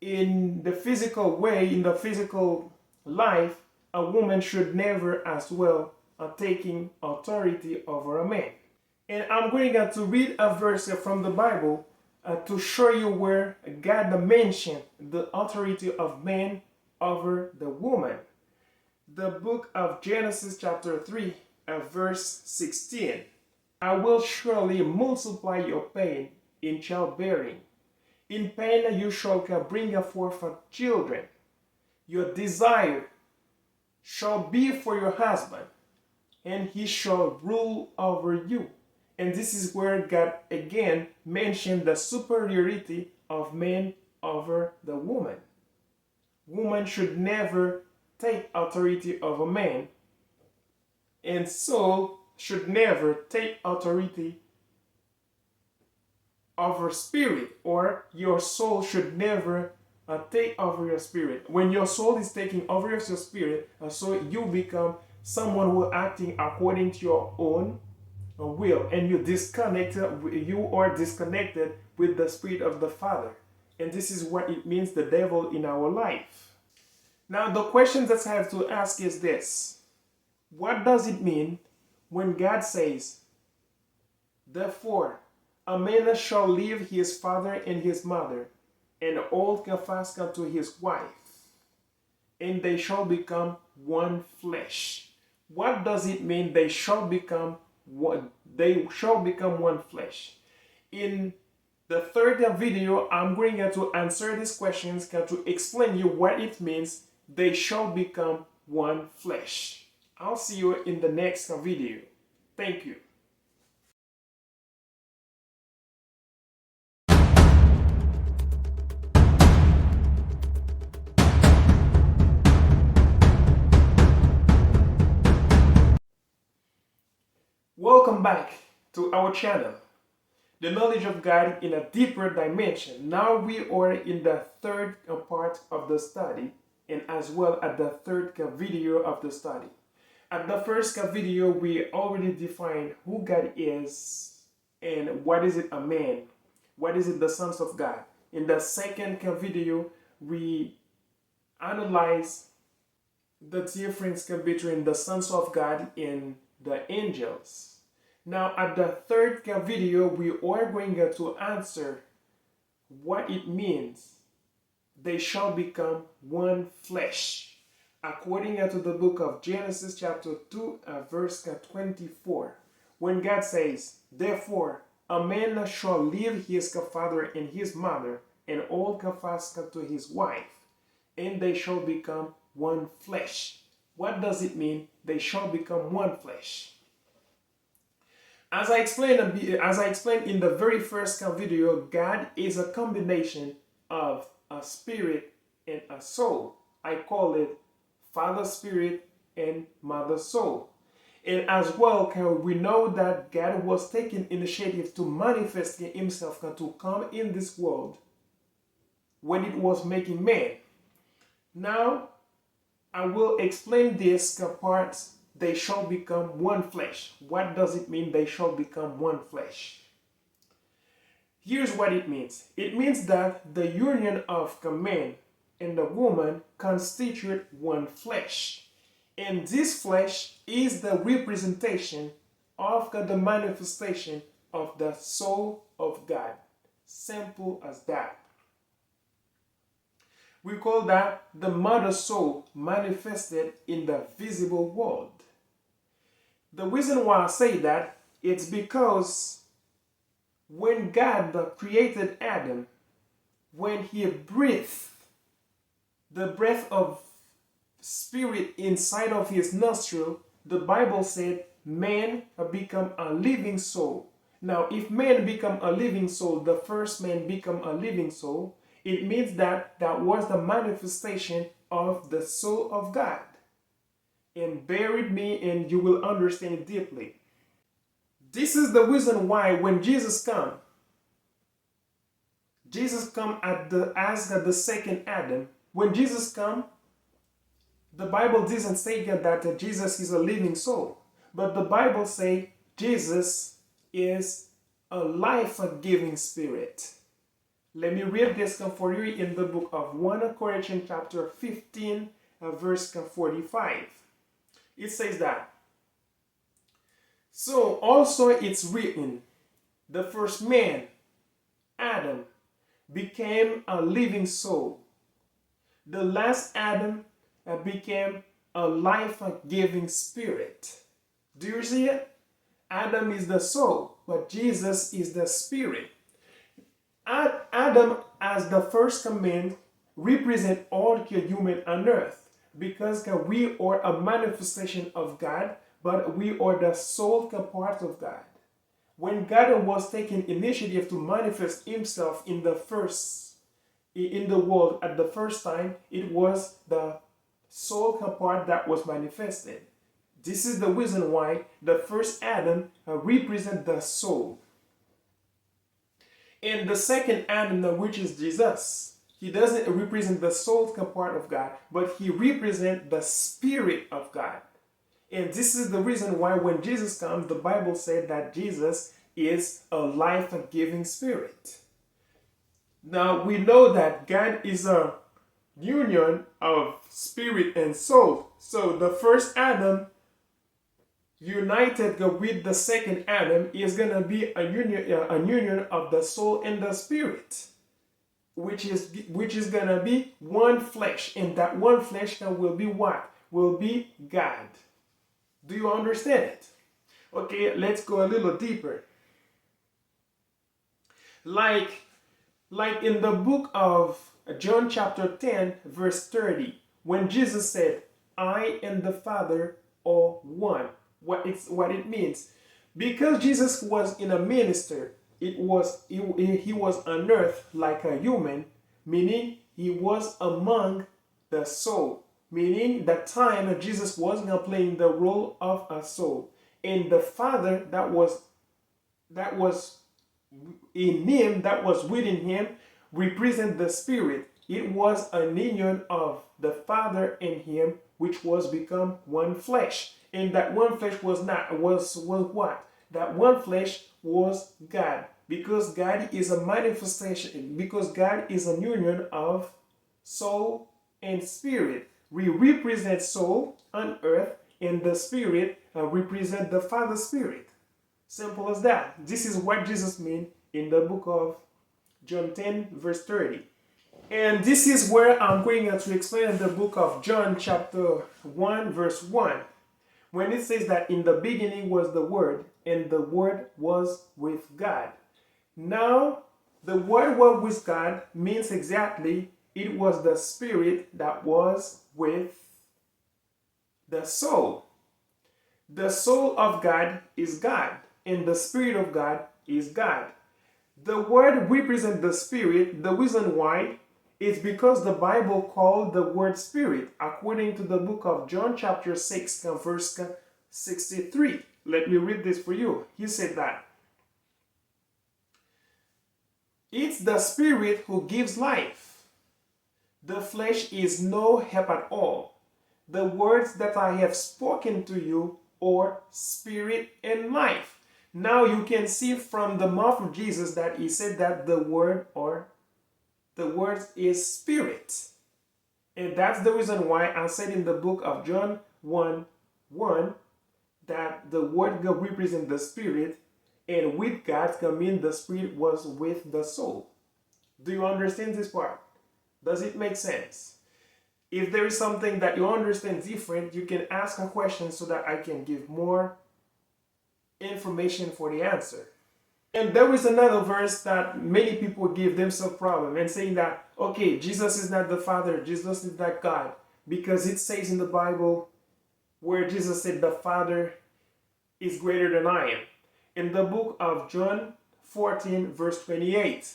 in the physical way, in the physical life, a woman should never as well taking authority over a man. And I'm going to read a verse from the Bible to show you where God mentioned the authority of man over the woman. The book of Genesis chapter 3 verse 16. "I will surely multiply your pain in childbearing. In pain you shall bring forth children. Your desire shall be for your husband, and he shall rule over you." And this is where God again mentioned the superiority of man over the woman. Woman should never take authority over man, and soul should never take authority over spirit, or your soul should never take over your spirit. When your soul is taking over your spirit, so you become someone who is acting according to your own will, and you are disconnected with the spirit of the Father. And this is what it means, the devil in our life. Now, the question that I have to ask is this: what does it mean when God says, therefore, a man shall leave his father and his mother, and hold fast unto his wife, and they shall become one flesh? What does it mean they shall become one? They shall become one flesh. In the third video, I'm going to answer these questions to explain you what it means they shall become one flesh. I'll see you in the next video. Thank you. Welcome back to our channel, The Knowledge of God in a Deeper Dimension. Now we are in the third part of the study, and as well at the third video of the study. At the first video, we already defined who God is and what is it a man, what is it the sons of God. In the second video, we analyze the difference between the sons of God and the angels. Now at the third video, we are going to answer what it means they shall become one flesh, according to the book of Genesis chapter 2 verse 24, when God says, therefore a man shall leave his father and his mother, and hold fast to his wife, and they shall become one flesh. What does it mean they shall become one flesh? As I explained in the very first video, God is a combination of a spirit and a soul. I call it Father Spirit and Mother Soul. And as well, we know that God was taking initiative to manifest himself, to come in this world when it was making man. Now, I will explain this part. They shall become one flesh. What does it mean they shall become one flesh? Here's what it means. It means that the union of the man and the woman constitute one flesh. And this flesh is the representation of the manifestation of the soul of God. Simple as that. We call that the mother soul manifested in the visible world. The reason why I say that, it's because when God created Adam, when he breathed the breath of spirit inside of his nostril, the Bible said man become a living soul. Now, if man become a living soul, the first man become a living soul, it means that that was the manifestation of the soul of God. And bear with me and you will understand it deeply. This is the reason why when Jesus come as the second Adam. When Jesus come, the Bible doesn't say that Jesus is a living soul, but the Bible say Jesus is a life-giving spirit. Let me read this for you in the book of 1 Corinthians chapter 15, verse 45. It says that, so also it's written, the first man, Adam, became a living soul. The last Adam became a life-giving spirit. Do you see it? Adam is the soul, but Jesus is the spirit. Adam, as the first command, represent all human on earth, because we are a manifestation of God, but we are the soul part of God. When God was taking initiative to manifest himself in the world at the first time, it was the soul part that was manifested. This is the reason why the first Adam represents the soul. And the second Adam, which is Jesus, he doesn't represent the soul part of God, but he represents the spirit of God. And this is the reason why when Jesus comes, the Bible said that Jesus is a life-giving spirit. Now we know that God is a union of spirit and soul. So the first Adam united with the second Adam is going to be a union of the soul and the spirit, which is going to be one flesh, and that one flesh will be what? Will be God. Do you understand it? Okay, let's go a little deeper. Like in the book of John chapter 10 verse 30, when Jesus said, I and the Father are one. What it means, because Jesus was in a minister, he was on earth like a human, meaning he was among the soul, meaning that time Jesus was now playing the role of a soul, and the Father that was in him, that was within him, represent the Spirit. It was an union of the Father and him, which was become one flesh. And that one flesh was what? That one flesh was God. Because God is a manifestation, because God is a union of soul and spirit. We represent soul on earth, and the spirit represent the Father Spirit. Simple as that. This is what Jesus means in the book of John 10 verse 30. And this is where I'm going to explain the book of John chapter 1 verse 1. When it says that in the beginning was the Word, and the Word was with God. Now, the Word was with God means exactly it was the Spirit that was with the soul. The soul of God is God, and the Spirit of God is God. The Word represents the Spirit. The reason why is because the Bible called the word Spirit, according to the book of John chapter 6 verse 63. Let me read this for you. He said that it's the Spirit who gives life. The flesh is no help at all. The words that I have spoken to you are spirit and life. Now you can see from the mouth of Jesus that he said that the word is spirit. And that's the reason why I said in the book of John 1:1 that the word God represents the spirit, and with God mean the spirit was with the soul. Do you understand this part? Does it make sense? If there is something that you understand different, you can ask a question so that I can give more information for the answer. And there is another verse that many people give themselves problem and saying that, okay, Jesus is not the Father, Jesus is not God, because it says in the Bible where Jesus said the Father is greater than I am. In the book of John 14 verse 28,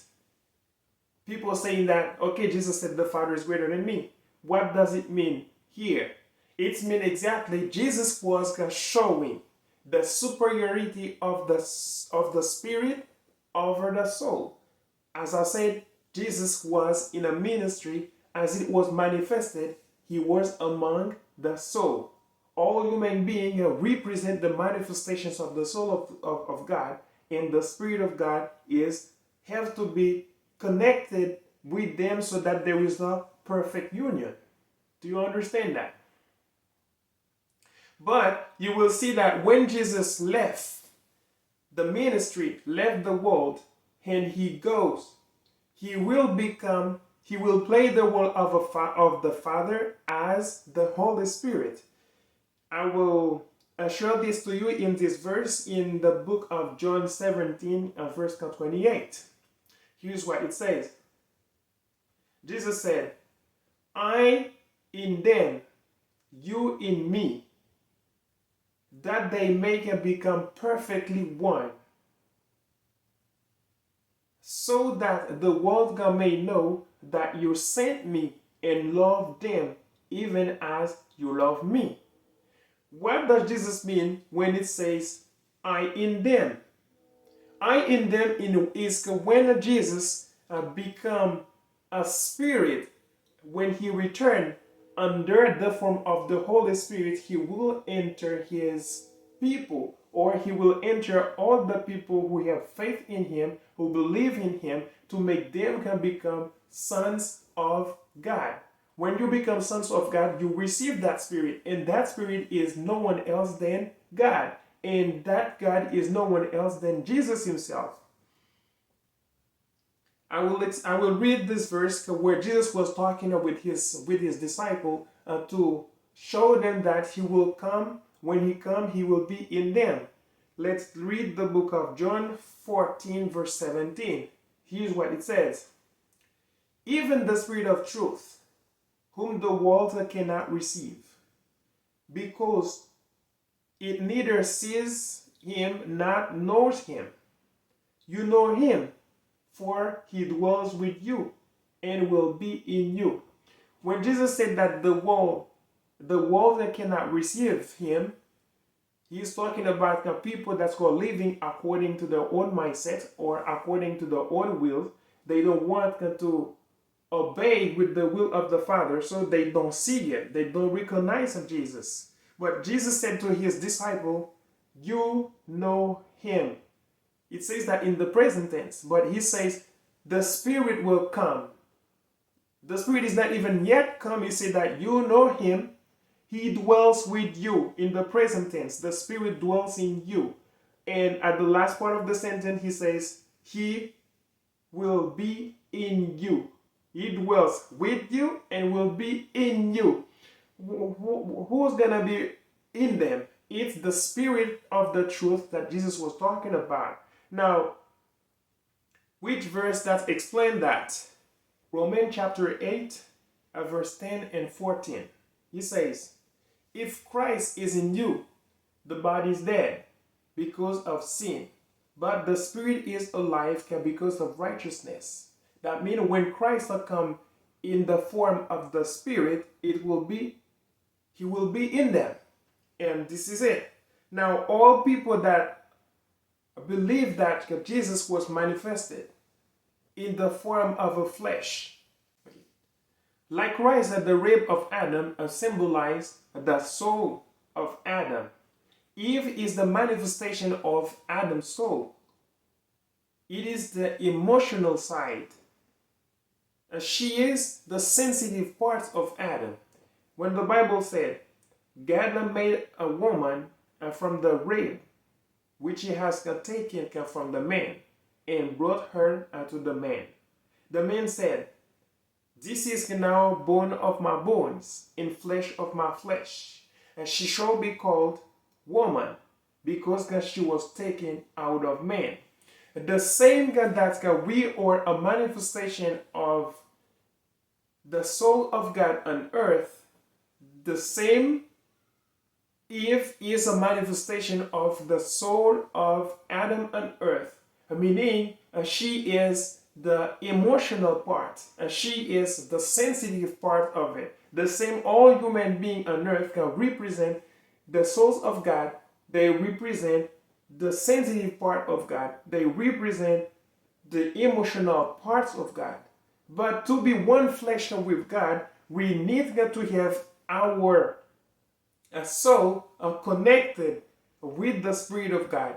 people saying that, okay, Jesus said the Father is greater than me. What does it mean here? It means exactly Jesus was showing the superiority of the spirit over the soul. As I said, Jesus was in a ministry as it was manifested. He was among the soul. All human beings represent the manifestations of the soul of God, and the Spirit of God have to be connected with them so that there is a perfect union. Do you understand that? But you will see that when Jesus left the ministry, left the world, and he goes, he will play the role of the Father as the Holy Spirit. I will show this to you in this verse in the book of John 17, verse 28. Here's what it says. Jesus said, I in them, you in me, that they may become perfectly one, so that the world may know that you sent me and love them even as you love me. What does Jesus mean when it says, I in them? I in them is when Jesus become a spirit. When he returned under the form of the Holy Spirit, he will enter his people, or he will enter all the people who have faith in him, who believe in him, to make them become sons of God. When you become sons of God, you receive that spirit, and that spirit is no one else than God, and that God is no one else than Jesus himself. I will read this verse where Jesus was talking with his disciple to show them that he will come. When he come, he will be in them. Let's read the book of John 14 verse 17. Here's what it says. Even the Spirit of truth, whom the world cannot receive, because it neither sees him nor knows him. You know him, for he dwells with you and will be in you. When Jesus said that the world cannot receive him, he's talking about the people that's called living according to their own mindset or according to their own will. They don't want to obey with the will of the Father, so they don't see it. They don't recognize Jesus. But Jesus said to his disciple, you know him. It says that in the present tense, but he says the Spirit will come. The Spirit is not even yet come. He said that you know him. He dwells with you in the present tense. The Spirit dwells in you. And at the last part of the sentence, he says, he will be in you. He dwells with you and will be in you. Who's going to be in them? It's the Spirit of the truth that Jesus was talking about. Now, which verse that explains that? Romans chapter 8, verse 10 and 14. He says, if Christ is in you, the body is dead because of sin, but the Spirit is alive because of righteousness. That means when Christ will come in the form of the Spirit, he will be in them. And this is it. Now, all people that believe that Jesus was manifested in the form of a flesh. Likewise, the rib of Adam symbolized the soul of Adam. Eve is the manifestation of Adam's soul. It is the emotional side. She is the sensitive part of Adam. When the Bible said, God made a woman from the rib, which he has taken from the man, and brought her to the man. The man said, this is now bone of my bones, and flesh of my flesh. And she shall be called woman, because she was taken out of man. The same God that we are a manifestation of the soul of God on earth, the same Eve is a manifestation of the soul of Adam on earth, meaning she is the emotional part, she is the sensitive part of it. The same all human beings on earth can represent the souls of God. They represent the sensitive part of God. They represent the emotional parts of God. But to be one flesh with God, we need to have our soul connected with the Spirit of God.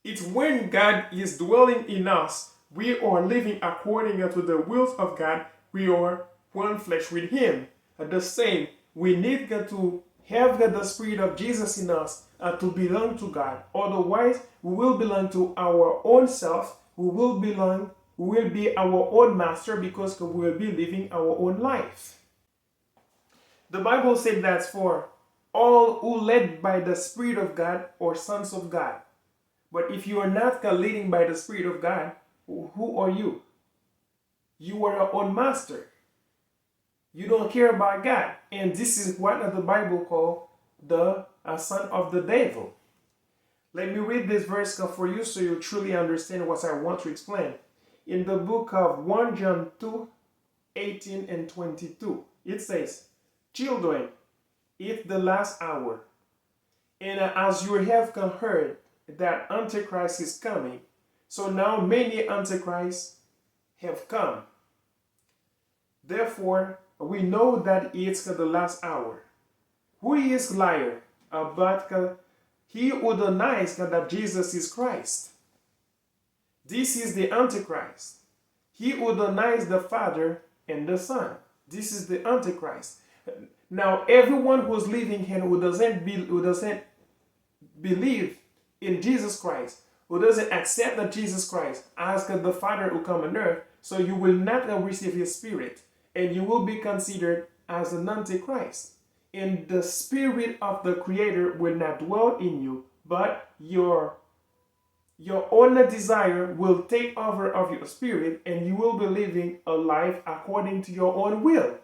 It's when God is dwelling in us, we are living according to the wills of God, we are one flesh with Him. The same, we need to have the Spirit of Jesus in us to belong to God. Otherwise, we will belong to our own self. We will be our own master because we will be living our own life. The Bible said that for all who led by the Spirit of God are sons of God. But if you are not leading by the Spirit of God, who are you? You are your own master. You don't care about God. And this is what the Bible calls the son of the devil. Let me read this verse for you so you truly understand what I want to explain. In the book of 1 John 2, 18 and 22, it says, children, it's the last hour. And as you have heard that Antichrist is coming, so now many Antichrists have come. Therefore, we know that it's the last hour. Who is liar? But he who denies that Jesus is Christ. This is the Antichrist. He who denies the Father and the Son. This is the Antichrist. Now, everyone who's living here who doesn't believe in Jesus Christ, who doesn't accept that Jesus Christ as the Father who come on earth, so you will not receive His Spirit, and you will be considered as an Antichrist. And the Spirit of the Creator will not dwell in you, but your own desire will take over of your spirit, and you will be living a life according to your own will.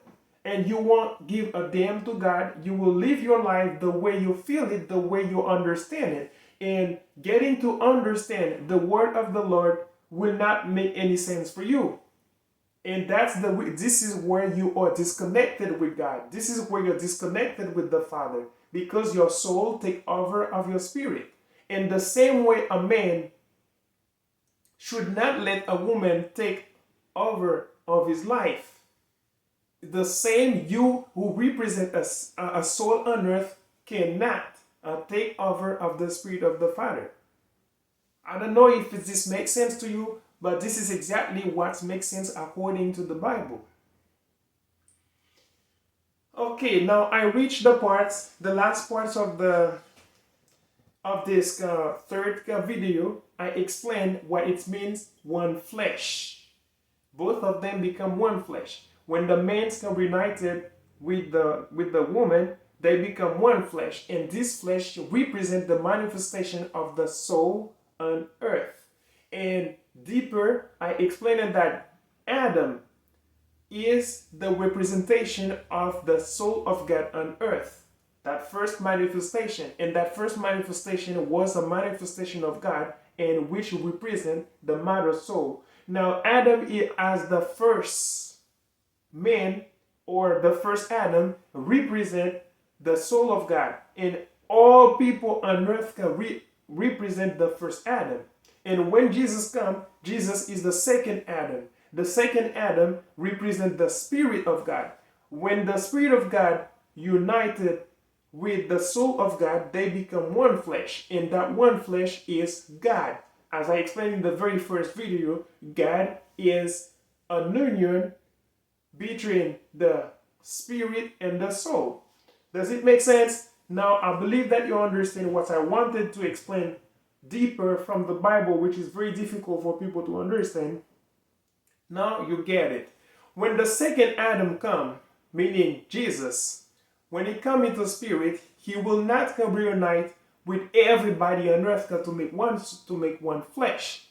And you won't give a damn to God. You will live your life the way you feel it, the way you understand it. And getting to understand the word of the Lord will not make any sense for you. And this is where you are disconnected with God. This is where you're disconnected with the Father, because your soul takes over of your spirit. In the same way, a man should not let a woman take over of his life. The same, you who represent a soul on earth cannot take over of the Spirit of the Father. I don't know if this makes sense to you, but this is exactly what makes sense according to the Bible. Okay, now I reached the last parts of this third video. I explained what it means, one flesh. Both of them become one flesh. When the man is reunited with the woman, they become one flesh, and this flesh represents the manifestation of the soul on earth. And deeper, I explained that Adam is the representation of the soul of God on earth. That first manifestation, and that first manifestation was a manifestation of God, and which represent the mother soul. Now Adam, as the first man, or the first Adam, represent the soul of God, and all people on earth can represent the first Adam. And when Jesus comes, Jesus is the second Adam. The second Adam represents the Spirit of God. When the Spirit of God united with the soul of God, they become one flesh, and that one flesh is God. As I explained in the very first video, God is an union between the spirit and the soul. Does it make sense? Now, I believe that you understand what I wanted to explain deeper from the Bible, which is very difficult for people to understand. Now you get it. When the second Adam comes, meaning Jesus, when he comes into spirit, he will not reunite with everybody on earth to make one flesh.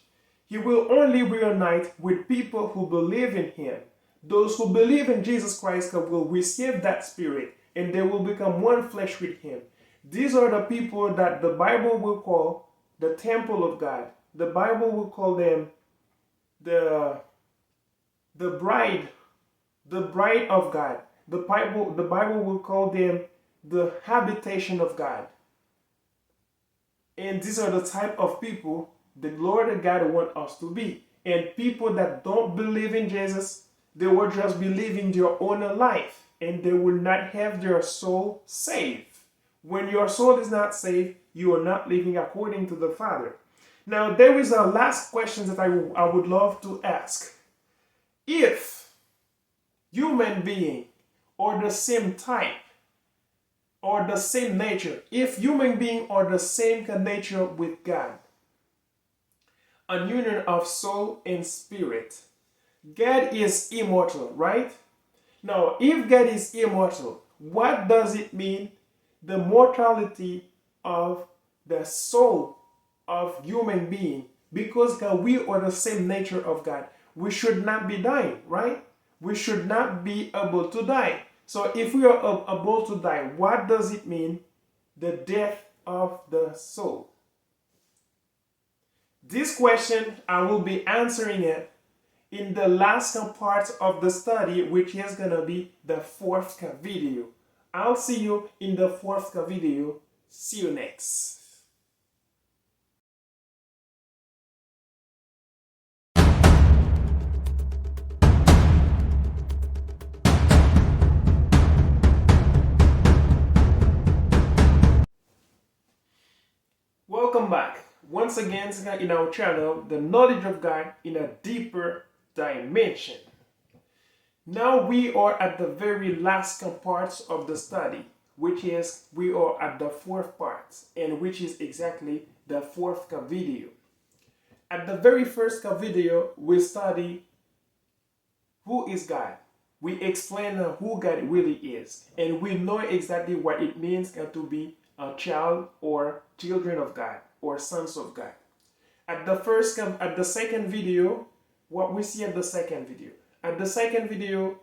He will only reunite with people who believe in him. Those who believe in Jesus Christ will receive that spirit, and they will become one flesh with him. These are the people that the Bible will call the temple of God. The Bible will call them the bride of God. The Bible will call them the habitation of God. And these are the type of people the Lord God wants us to be. And people that don't believe in Jesus, they will just be living their own life, and they will not have their soul saved. When your soul is not saved, you are not living according to the Father. Now, there is a last question that I would love to ask. If human being are the same type or the same nature, if human being are the same nature with God, a union of soul and spirit, God is immortal, right? Now, if God is immortal, what does it mean, the mortality of the soul of human being? Because we are the same nature of God, we should not be dying, right? We should not be able to die. So if we are able to die, what does it mean, the death of the soul? This question, I will be answering it in the last part of the study, which is going to be the fourth video. I'll see you in the fourth video. See you next. Welcome back. Once again in our channel, The Knowledge of God in a Deeper Dimension. Now we are at the very last part of the study, which is we are at the fourth part, and which is exactly the fourth video. At the very first video, we study who is God. We explain who God really is, and we know exactly what it means to be a child or children of God or sons of God. At the second video, what we see at the second video. At the second video,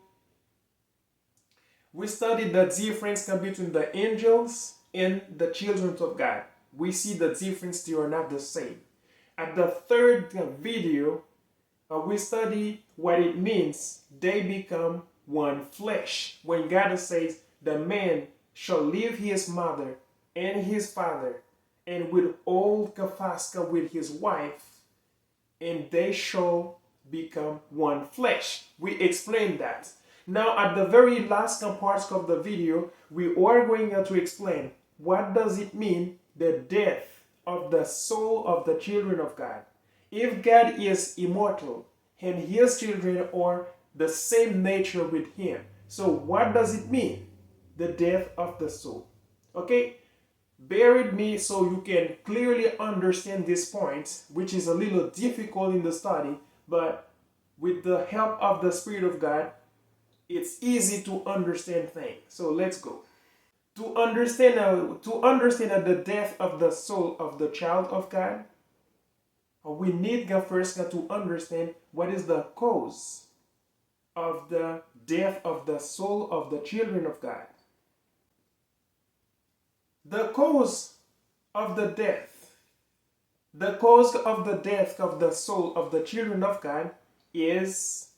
we studied the difference between the angels and the children of God. We see the difference, they are not the same. At the third video, we study what it means they become one flesh. When God says the man shall leave his mother and his father and with old Kafaska with his wife, and they shall become one flesh. We explained that. Now at the very last part of the video, we are going to explain what does it mean, the death of the soul of the children of God. If God is immortal and his children are the same nature with him, so what does it mean? The death of the soul. Okay? Bear with me so you can clearly understand this point, which is a little difficult in the study, but with the help of the Spirit of God, it's easy to understand things. So let's go. To understand the death of the soul of the child of God, we need first to understand what is the cause of the death of the soul of the children of God. The cause of the death of the soul of the children of God is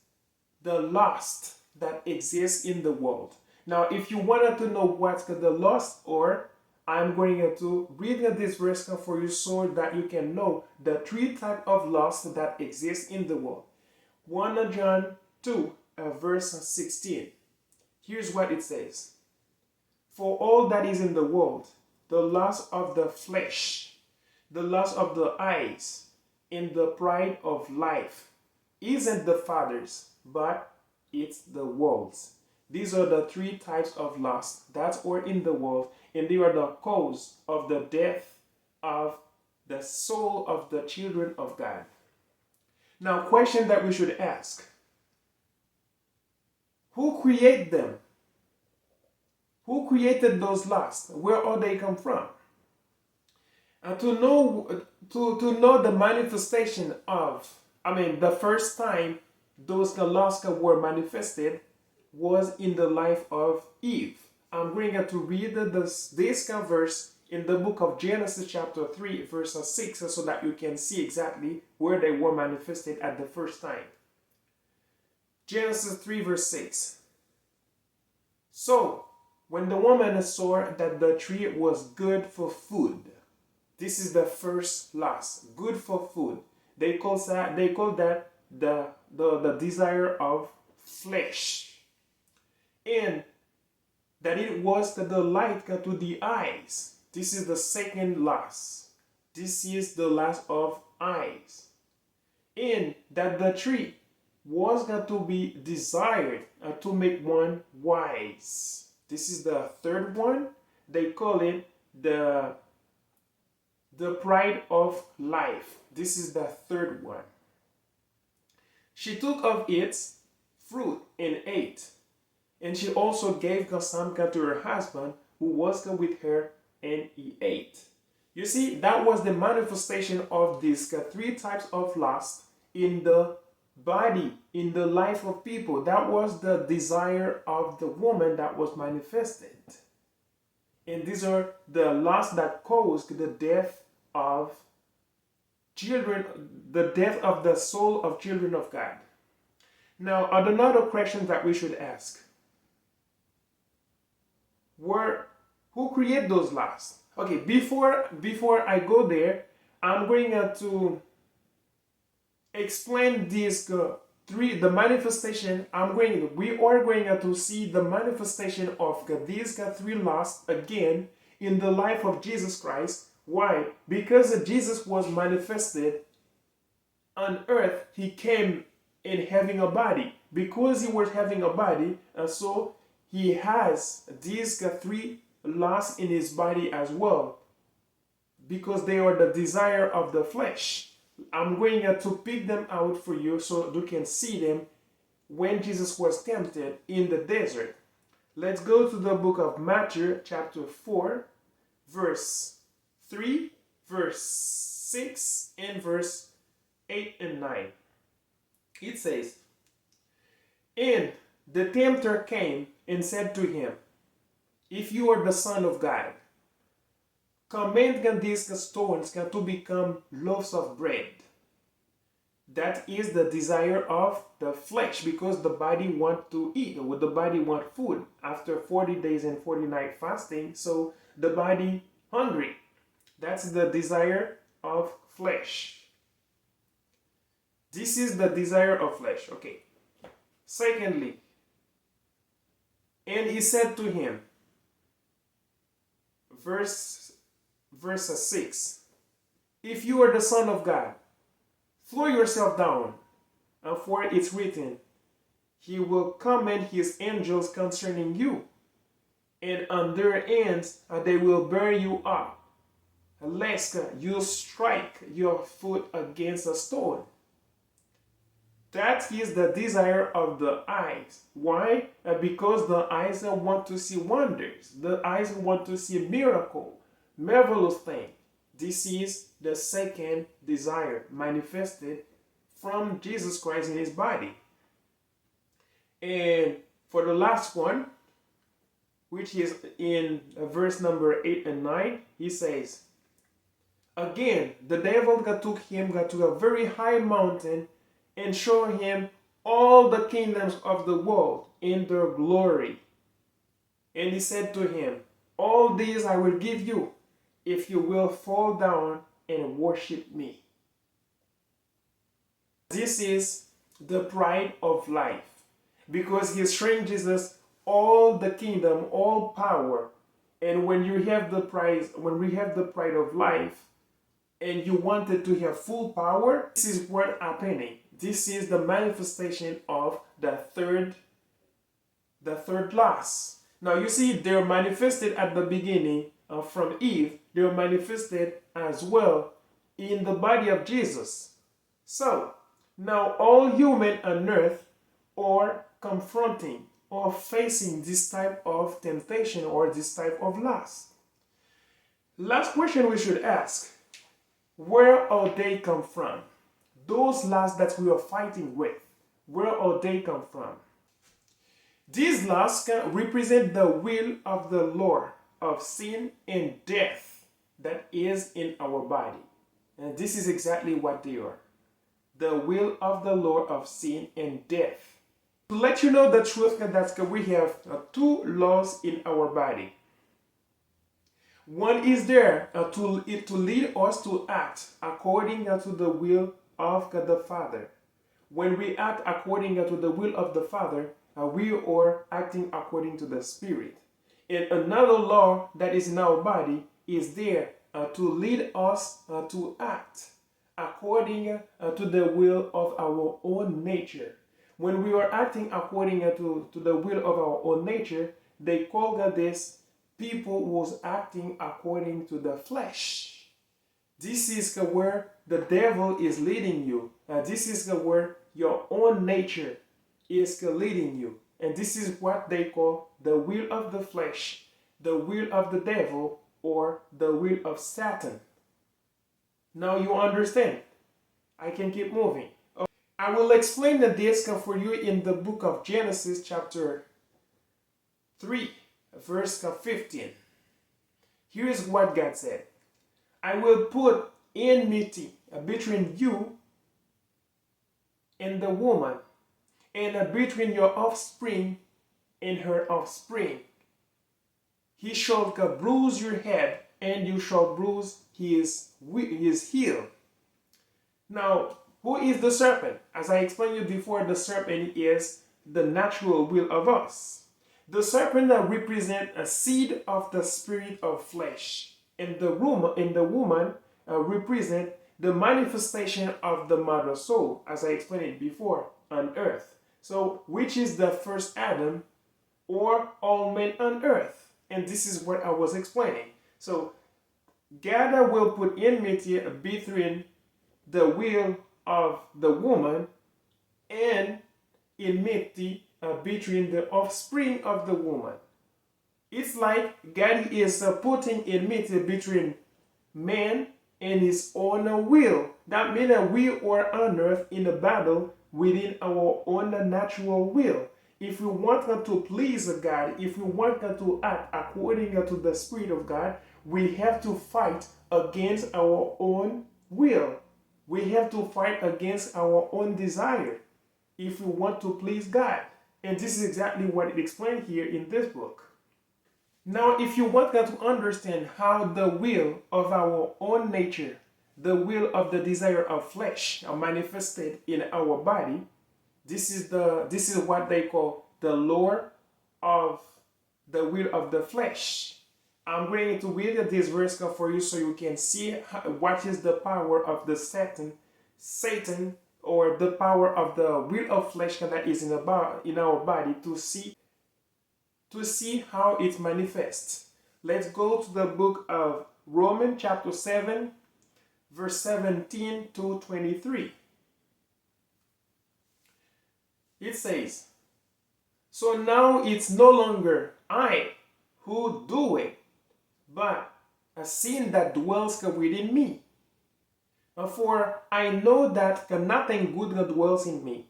the lust that exists in the world. Now, if you wanted to know what the lust or I'm going to read this verse for you so that you can know the three types of lust that exist in the world. 1 John 2, verse 16. Here's what it says. For all that is in the world, the lust of the flesh, the lust of the eyes, and the pride of life isn't the Father's, but it's the world's. These are the three types of lust that are in the world, and they are the cause of the death of the soul of the children of God. Now, question that we should ask. Who created them? Who created those lusts? Where are they come from? To know the manifestation of, the first time those lusts were manifested was in the life of Eve. I'm going to read this verse in the book of Genesis chapter 3 verse 6 so that you can see exactly where they were manifested at the first time. Genesis 3 verse 6. So, when the woman saw that the tree was good for food, this is the first lust, good for food. They call that the desire of flesh. And that it was the delight to the eyes. This is the second lust. This is the lust of eyes. And that the tree was going to be desired to make one wise. This is the third one. They call it the pride of life. This is the third one. She took of its fruit and ate. And she also gave some to her husband who was with her, and he ate. You see, that was the manifestation of these three types of lust in the body, in the life of people. That was the desire of the woman that was manifested. And these are the lusts that caused the death of children, the death of the soul of children of God. Now, another question that we should ask. Who created those lusts? Okay, before I go there, I'm going to explain these the manifestation. We are going to see the manifestation of these three lusts again in the life of Jesus Christ. Why? Because Jesus was manifested on earth. He came in having a body, because he was having a body, so he has these three lusts in his body as well, because they are the desire of the flesh. I'm going to pick them out for you so you can see them when Jesus was tempted in the desert. Let's go to the book of Matthew, chapter 4, verse 3, verse 6, and verse 8 and 9. It says, "And the tempter came and said to him, If you are the Son of God, command these stones to become loaves of bread." That is the desire of the flesh, because the body want to eat, or the body want food after 40 days and 40 nights fasting. So the body hungry. That's the desire of flesh. This is the desire of flesh. Okay. Secondly, and he said to him, verse 6, "If you are the Son of God, throw yourself down, for it's written, He will command His angels concerning you, and on their hands they will bear you up, lest you strike your foot against a stone." That is the desire of the eyes. Why? Because the eyes want to see wonders. The eyes want to see miracle, marvelous thing. This is the second desire manifested from Jesus Christ in his body. And for the last one, which is in verse number 8 and 9, he says, "Again, the devil took him to a very high mountain and showed him all the kingdoms of the world in their glory. And he said to him, All these I will give you, if you will fall down and worship me." This is the pride of life, because he's showing Jesus all the kingdom, all power. And when you have the pride, when we have the pride of life, and you wanted to have full power, this is what's happening. This is the manifestation of the third lust. Now you see, they're manifested at the beginning from Eve. They're manifested as well in the body of Jesus. So now all human on earth are confronting or facing this type of temptation or this type of lust. Last question we should ask: where are they come from? Those lusts that we are fighting with, where are they come from? These lusts can represent the will of the Lord of sin and death that is in our body. And this is exactly what they are. The will of the Lord of sin and death. To let you know the truth, that we have two laws in our body. One is there to lead us to act according to the will of God the Father. When we act according to the will of the Father, we are acting according to the Spirit. And another law that is in our body is there to lead us to act according to the will of our own nature. When we are acting according to the will of our own nature, they call this people who's acting according to the flesh. This is where the devil is leading you. This is where your own nature is leading you. And this is what they call the will of the flesh, the will of the devil, or the will of Satan. Now you understand. I can keep moving. I will explain this for you in the book of Genesis chapter 3, verse 15. Here is what God said. "I will put enmity between you and the woman, and between your offspring and her offspring. He shall bruise your head, and you shall bruise his heel." Now, who is the serpent? As I explained you before, the serpent is the natural will of us. The serpent represents a seed of the spirit of flesh, and the woman represent the manifestation of the mother soul, as I explained it before, on earth. So, which is the first Adam or all men on earth? And this is what I was explaining. So, God will put enmity between the will of the woman and enmity between the offspring of the woman. It's like God is putting enmity between man and his own will. That means that we are on earth in a battle within our own natural will. If we want to please God, if we want to act according to the Spirit of God, we have to fight against our own will. We have to fight against our own desire if we want to please God. And this is exactly what it explained here in this book. Now, if you want to understand how the will of our own nature, the will of the desire of flesh are manifested in our body, this is what they call the law of the will of the flesh. I'm going to read this verse for you so you can see what is the power of the Satan, or the power of the will of flesh that is in our body to see how it manifests. Let's go to the book of Romans chapter 7, verse 17 to 23. It says, "So now it's no longer I who do it, but a sin that dwells within me. For I know that nothing good dwells in me,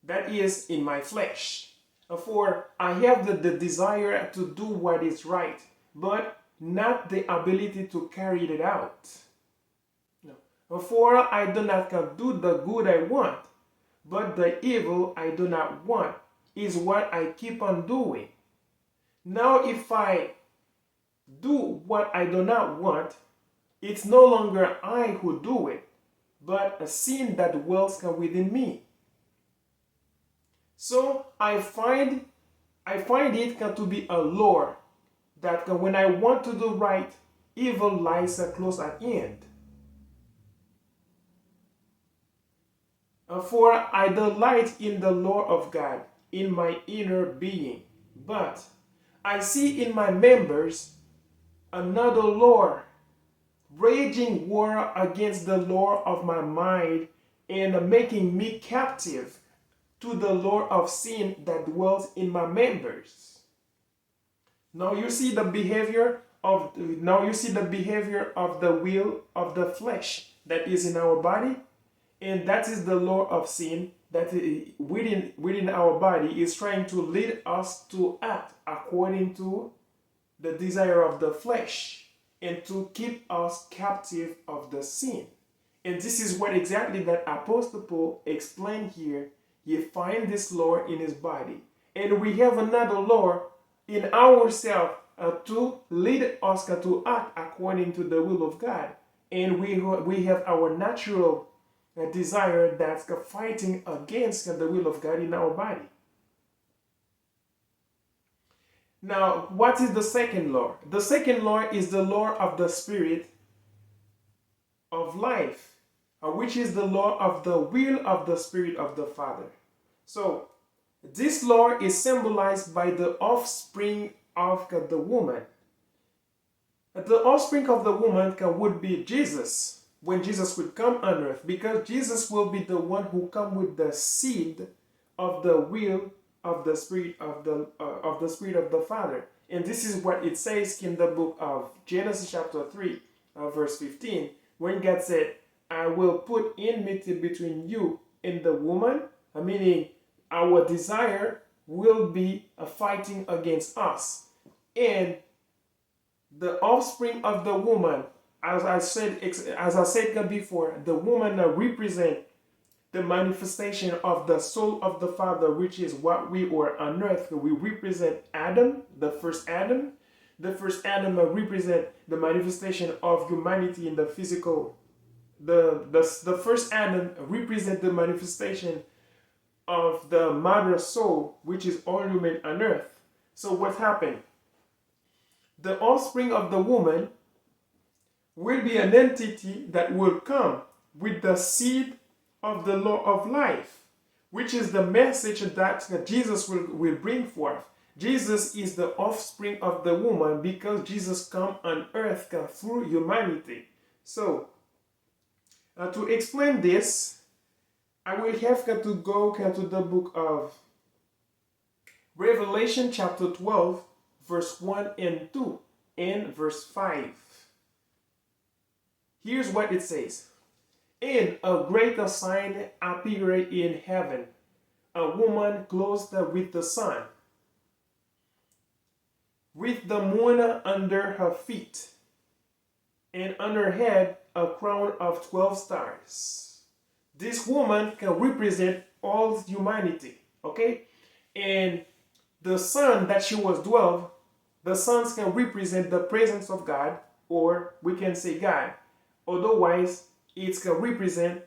that is, in my flesh. For I have the desire to do what is right, but not the ability to carry it out. No. For I do not do the good I want, but the evil I do not want is what I keep on doing. Now if I do what I do not want, it's no longer I who do it, but a sin that dwells within me. So I find it to be a law that when I want to do right, evil lies close at hand. For I delight in the law of God in my inner being, but I see in my members another law, raging war against the law of my mind and making me captive to the law of sin that dwells in my members." Now you see the behavior of the will of the flesh that is in our body, and that is the law of sin that within our body is trying to lead us to act according to the desire of the flesh and to keep us captive of the sin. And this is what exactly that Apostle Paul explained here. You find this law in his body. And we have another law in ourselves to lead us to act according to the will of God. And we have our natural desire that's fighting against the will of God in our body. Now, what is the second law? The second law is the law of the Spirit of life, which is the law of the will of the Spirit of the Father. So, this law is symbolized by the offspring of the woman. The offspring of the woman would be Jesus, when Jesus would come on earth, because Jesus will be the one who come with the seed of the will of the Spirit of the Spirit of the Father. And this is what it says in the book of Genesis chapter 3, verse 15, when God said, "I will put enmity between you and the woman," meaning our desire will be fighting against us. And the offspring of the woman, as I said before, the woman represents the manifestation of the soul of the Father, which is what we are on earth. We represent Adam, the first Adam. The first Adam represents the manifestation of humanity in the physical. The first Adam represents the manifestation of the mother soul, which is all human on earth. So what happened? The offspring of the woman will be an entity that will come with the seed of the law of life, which is the message that Jesus will bring forth. Jesus is the offspring of the woman because Jesus come on earth through humanity. So, to explain this, I will have to go to the book of Revelation chapter 12, verse 1 and 2, and verse 5. Here's what it says. And a greater sign appeared in heaven, a woman clothed with the sun, with the moon under her feet, and on her head a crown of 12 stars. This woman can represent all humanity, okay? And the sun that she was 12, the suns can represent the presence of God, or we can say God. Otherwise, it can represent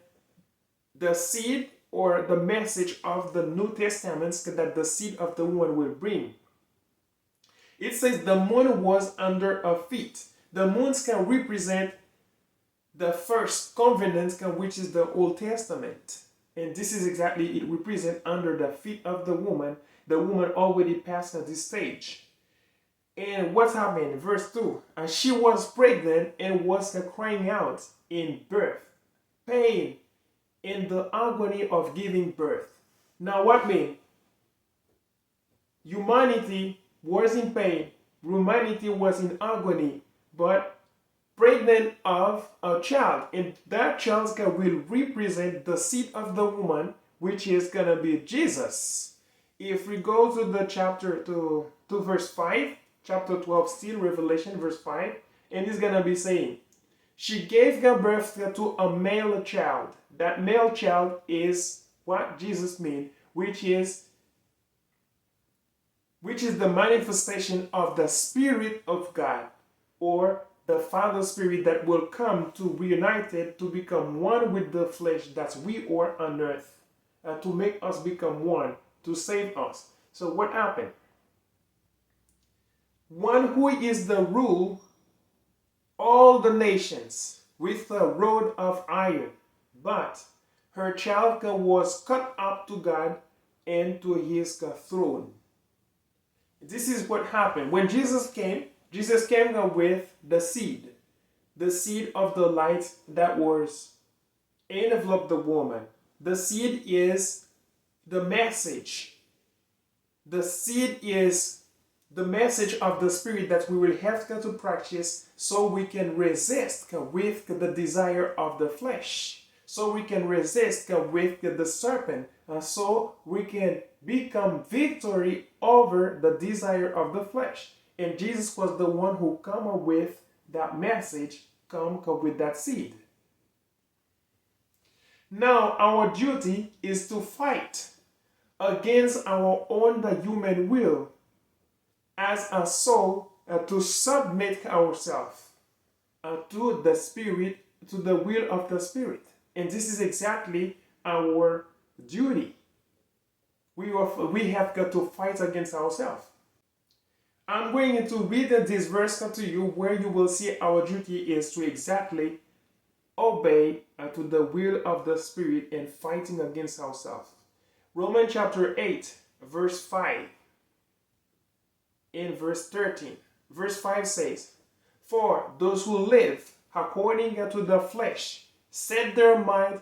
the seed or the message of the New Testament that the seed of the woman will bring. It says the moon was under her feet. The moons can represent the first covenant, which is the Old Testament. And this is exactly it represents under the feet of the woman. The woman already passed at this stage. And what happened? Verse 2. She was pregnant and was crying out in birth, pain, in the agony of giving birth. Now what mean? Humanity was in pain. Humanity was in agony, but pregnant of a child. And that child will represent the seed of the woman, which is going to be Jesus. If we go to the chapter to verse 5, chapter 12 still, Revelation verse 5, and it's going to be saying, she gave birth to a male child. That male child is what Jesus means, which is the manifestation of the Spirit of God, or the Father Spirit that will come to reunite it, to become one with the flesh that we are on earth, to make us become one, to save us. So what happened? One who is the rule all the nations with a rod of iron, but her child was cut up to God and to his throne. This is what happened. When Jesus came with the seed of the light that was enveloped the woman. The seed is the message. The seed is the message of the Spirit that we will have to practice so we can resist with the desire of the flesh. So we can resist with the serpent. So we can become victory over the desire of the flesh. And Jesus was the one who came up with that message, come with that seed. Now our duty is to fight against our own human will as a soul, to submit ourselves to the Spirit, to the will of the Spirit. And this is exactly our duty. We have got to fight against ourselves. I'm going to read this verse to you where you will see our duty is to exactly obey to the will of the Spirit and fighting against ourselves. Romans chapter 8, verse 5 and verse 13. Verse 5 says, for those who live according to the flesh set their mind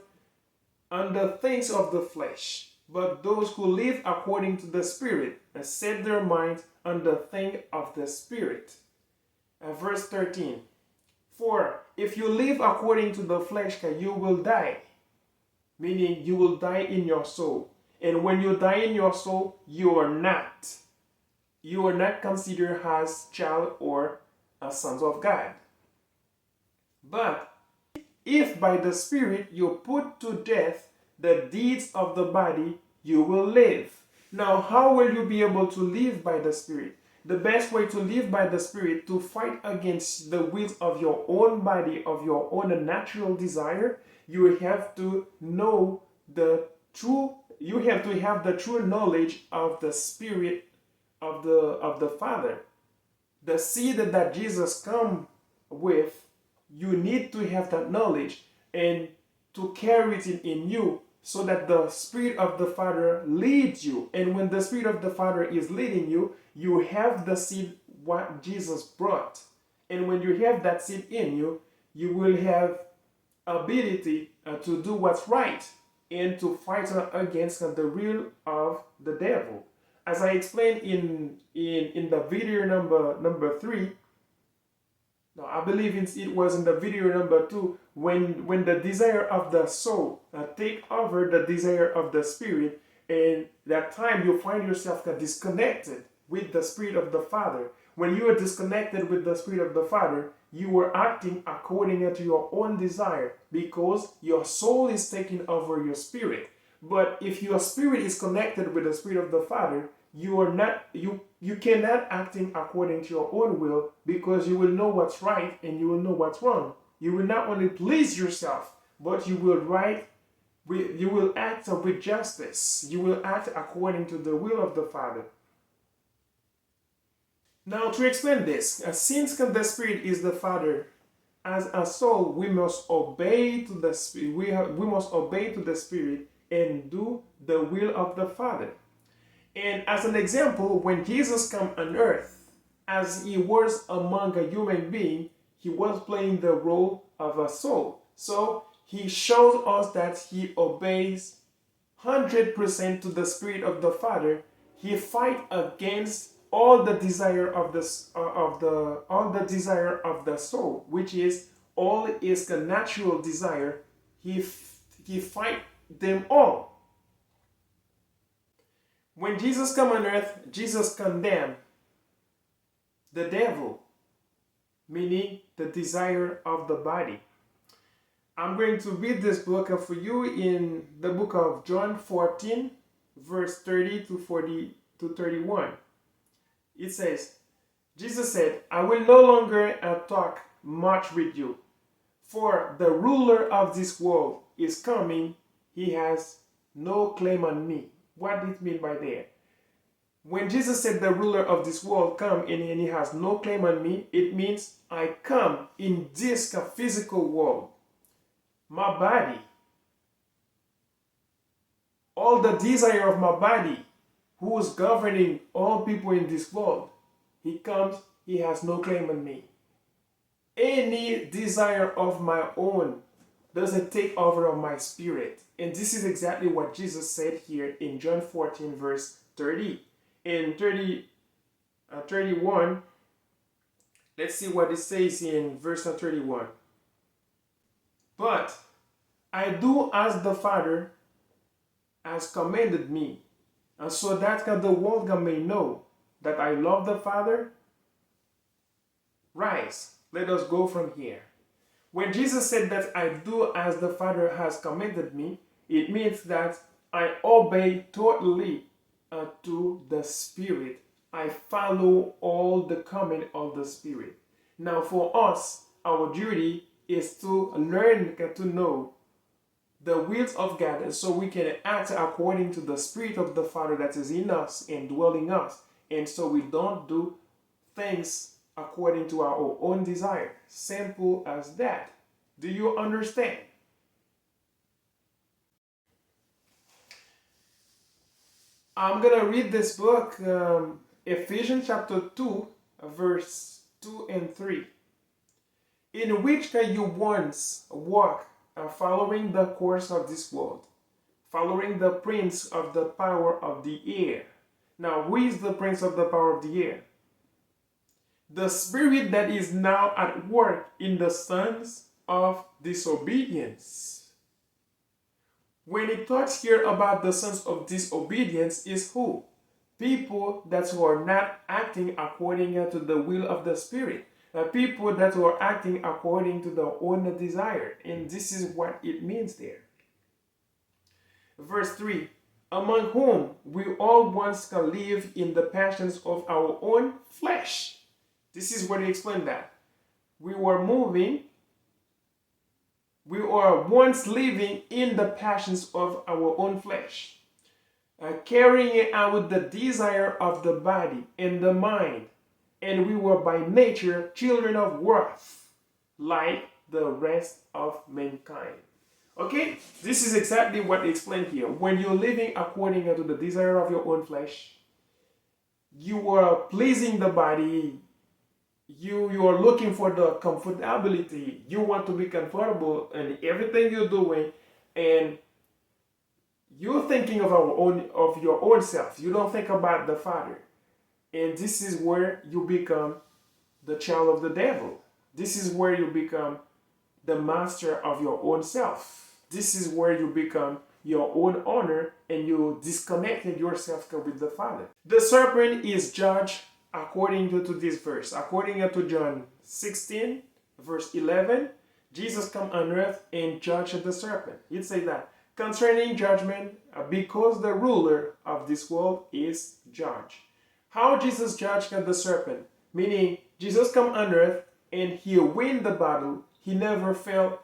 on the things of the flesh. But those who live according to the Spirit set their mind on the thing of the Spirit. Verse 13. For if you live according to the flesh, you will die. Meaning you will die in your soul. And when you die in your soul, you are not considered as child or sons of God. But if by the Spirit you put to death the deeds of the body, you will live. Now, how will you be able to live by the Spirit? The best way to live by the Spirit, to fight against the wills of your own body, of your own natural desire, you have to know you have to have the true knowledge of the Spirit of the Father. The seed that Jesus come with, you need to have that knowledge and to carry it in you so that the Spirit of the Father leads you. And when the Spirit of the Father is leading you, you have the seed what Jesus brought. And when you have that seed in you, you will have ability to do what's right and to fight against the will of the devil. As I explained in the video number 3, no, I believe it was in the video number 2, when the desire of the soul take over the desire of the spirit, and that time you find yourself disconnected with the Spirit of the Father. When you are disconnected with the Spirit of the Father, you are acting according to your own desire because your soul is taking over your spirit. But if your spirit is connected with the Spirit of the Father, you are not you cannot acting according to your own will, because you will know what's right and you will know what's wrong. You will not only please yourself, but you will act with justice. You will act according to the will of the Father. Now, to explain this, since the Spirit is the Father, as a soul, we must obey to the Spirit. We must obey to the Spirit and do the will of the Father. And as an example, when Jesus came on earth, as he was among a human being, he was playing the role of a soul. So he shows us that he obeys 100% to the Spirit of the Father. He fights against all the desire of the desire of the soul, which is all is the natural desire. He fight them all. When Jesus came on earth, Jesus condemned the devil, meaning the desire of the body. I'm going to read this book for you in the book of John 14, verse 30 to 31. It says, Jesus said, I will no longer talk much with you, for the ruler of this world is coming. He has no claim on me. What did it mean by that? When Jesus said the ruler of this world come and he has no claim on me, it means I come in this physical world. My body, all the desire of my body, who is governing all people in this world, he comes, he has no claim on me. Any desire of my own doesn't take over on my spirit. And this is exactly what Jesus said here in John 14, verse 30. In 31, let's see what it says in verse 31. But I do as the Father has commanded me, and so that the world may know that I love the Father. Rise, let us go from here. When Jesus said that I do as the Father has commanded me, it means that I obey totally to the Spirit. I follow all the command of the Spirit. Now for us, our duty is to learn to know the wills of God, so we can act according to the Spirit of the Father that is in us and dwelling us. And so we don't do things according to our own desire. Simple as that. Do you understand? I'm going to read this book, Ephesians chapter 2, verse 2 and 3. In which you once walked, following the course of this world, following the prince of the power of the air. Now, who is the prince of the power of the air? The spirit that is now at work in the sons of disobedience. When it talks here about the sons of disobedience, is who? People that are not acting according to the will of the Spirit. People that are acting according to their own desire. And this is what it means there. Verse 3. Among whom we all once live in the passions of our own flesh. This is where they explain that. We were once living in the passions of our own flesh, carrying out the desire of the body and the mind, and we were by nature children of wrath, like the rest of mankind. Okay, this is exactly what explained here. When you're living according to the desire of your own flesh, you are pleasing the body. You are looking for the comfortability. You want to be comfortable in everything you're doing, and you're thinking of your own self. You don't think about the Father, and this is where you become the child of the devil. This is where you become the master of your own self. This is where you become your own owner and you disconnected yourself with the Father. The serpent is judged according to this verse. According to John 16, verse 11, Jesus come on earth and judged the serpent. It says that concerning judgment, because the ruler of this world is judged. How Jesus judged the serpent? Meaning, Jesus come on earth and he win the battle. He never fell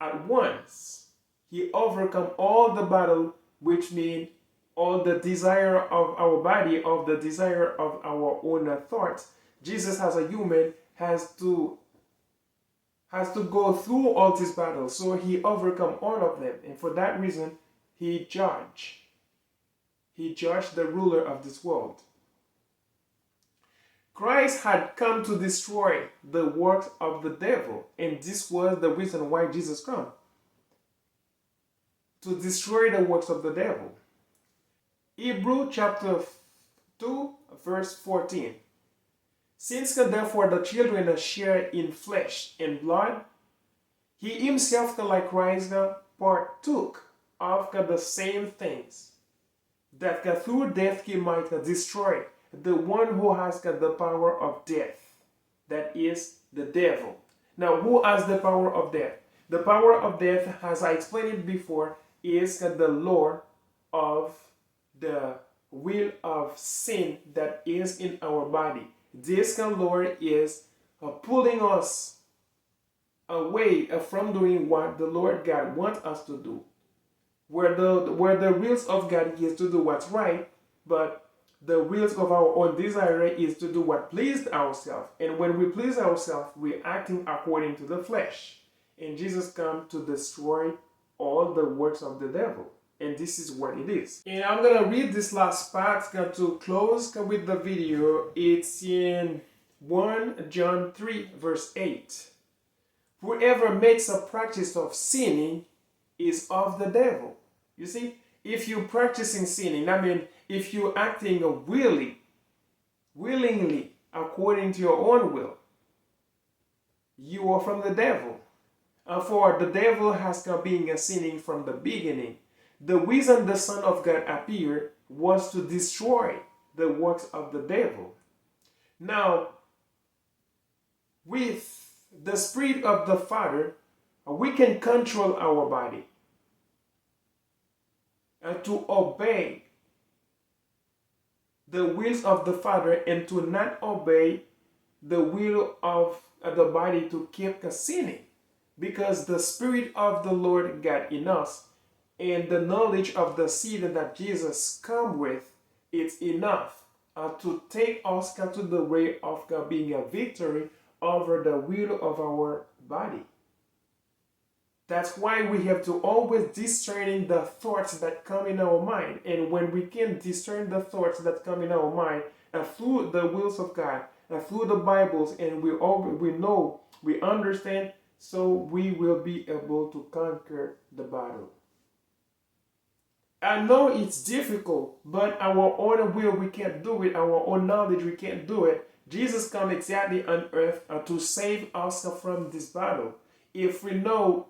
at once. He overcome all the battle, which means all the desire of our body, of the desire of our own thoughts. Jesus as a human has to go through all these battles. So he overcome all of them. And for that reason, he judged. He judged the ruler of this world. Christ had come to destroy the works of the devil, and this was the reason why Jesus came. To destroy the works of the devil. Hebrews chapter 2, verse 14. Since therefore the children share in flesh and blood, he himself likewise partook of the same things, that through death he might destroy the one who has got the power of death, that is the devil. Now, who has the power of death? The power of death, as I explained it before, is the law of the will of sin that is in our body. This law is pulling us away from doing what the Lord God wants us to do. Where the wills of God is to do what's right, but the wills of our own desire is to do what pleased ourselves. And when we please ourselves, we're acting according to the flesh. And Jesus comes to destroy all the works of the devil. And this is what it is. And I'm going to read this last part to close with the video. It's in 1 John 3, verse 8. Whoever makes a practice of sinning is of the devil. You see, if you're practicing sinning, I mean, if you're acting willingly, according to your own will, you are from the devil. For the devil has been sinning from the beginning. The reason the Son of God appeared was to destroy the works of the devil. Now, with the Spirit of the Father, we can control our body and to obey the wills of the Father and to not obey the will of the body to keep sinning. Because the Spirit of the Lord God in us and the knowledge of the seed that Jesus come with, it's enough to take us to the way of being a victory over the will of our body. That's why we have to always discern the thoughts that come in our mind. And when we can discern the thoughts that come in our mind through the wills of God, through the Bibles, and we know, we understand, so we will be able to conquer the battle. I know it's difficult, but our own will, we can't do it. Our own knowledge, we can't do it. Jesus come exactly on earth to save us from this battle. If we know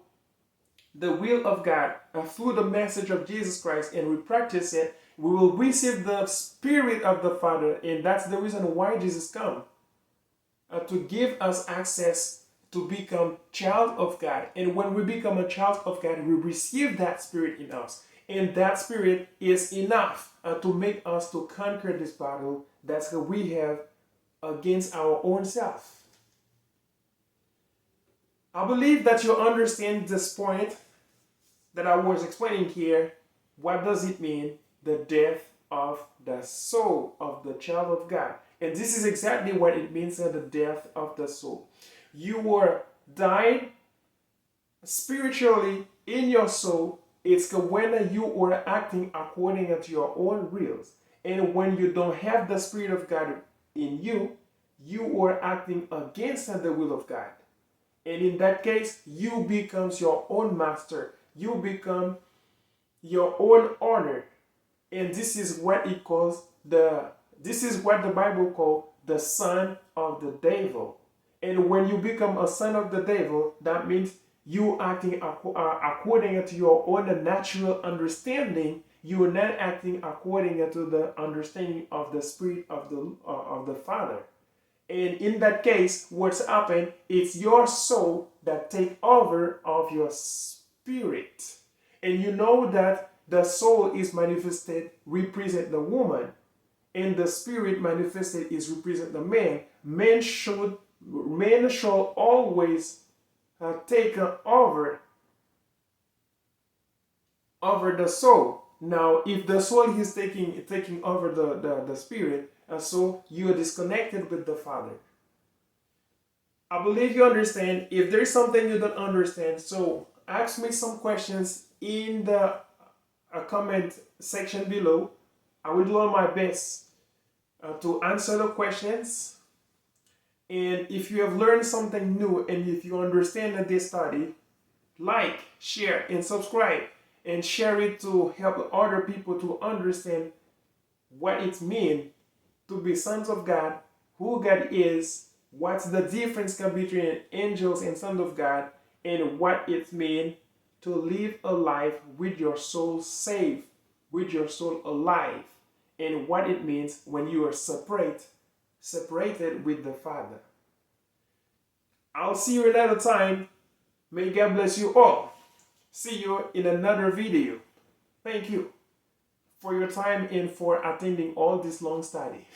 the will of God through the message of Jesus Christ and we practice it, we will receive the Spirit of the Father, and that's the reason why Jesus come to give us access to become child of God. And when we become a child of God, we receive that Spirit in us, and that Spirit is enough to make us to conquer this battle that we have against our own self. I believe that you understand this point that I was explaining here. What does it mean? The death of the soul of the child of God. And this is exactly what it means, the death of the soul. You were died Spiritually, in your soul, it's when you are acting according to your own wills. And when you don't have the Spirit of God in you, you are acting against the will of God. And in that case, you becomes your own master. You become your own owner. And this is what it calls this is what the Bible calls the son of the devil. And when you become a son of the devil, that means you acting according to your own natural understanding. You are not acting according to the understanding of the spirit of the Father. And in that case, what's happened? It's your soul that take over of your spirit. And you know that the soul is manifested, represent the woman, and the spirit manifested is represent the man. Men shall always take over the soul. Now, if the soul is taking over the spirit, so you are disconnected with the Father. I believe you understand. If there's something you don't understand, so ask me some questions in the comment section below. I will do all my best to answer the questions. And if you have learned something new and if you understand this study, like, share, and subscribe, and share it to help other people to understand what it means to be sons of God, who God is, what's the difference between angels and sons of God, and what it means to live a life with your soul saved, with your soul alive, and what it means when you are separated with the Father. I'll see you another time. May God bless you all. See you in another video. Thank you for your time and for attending all this long study.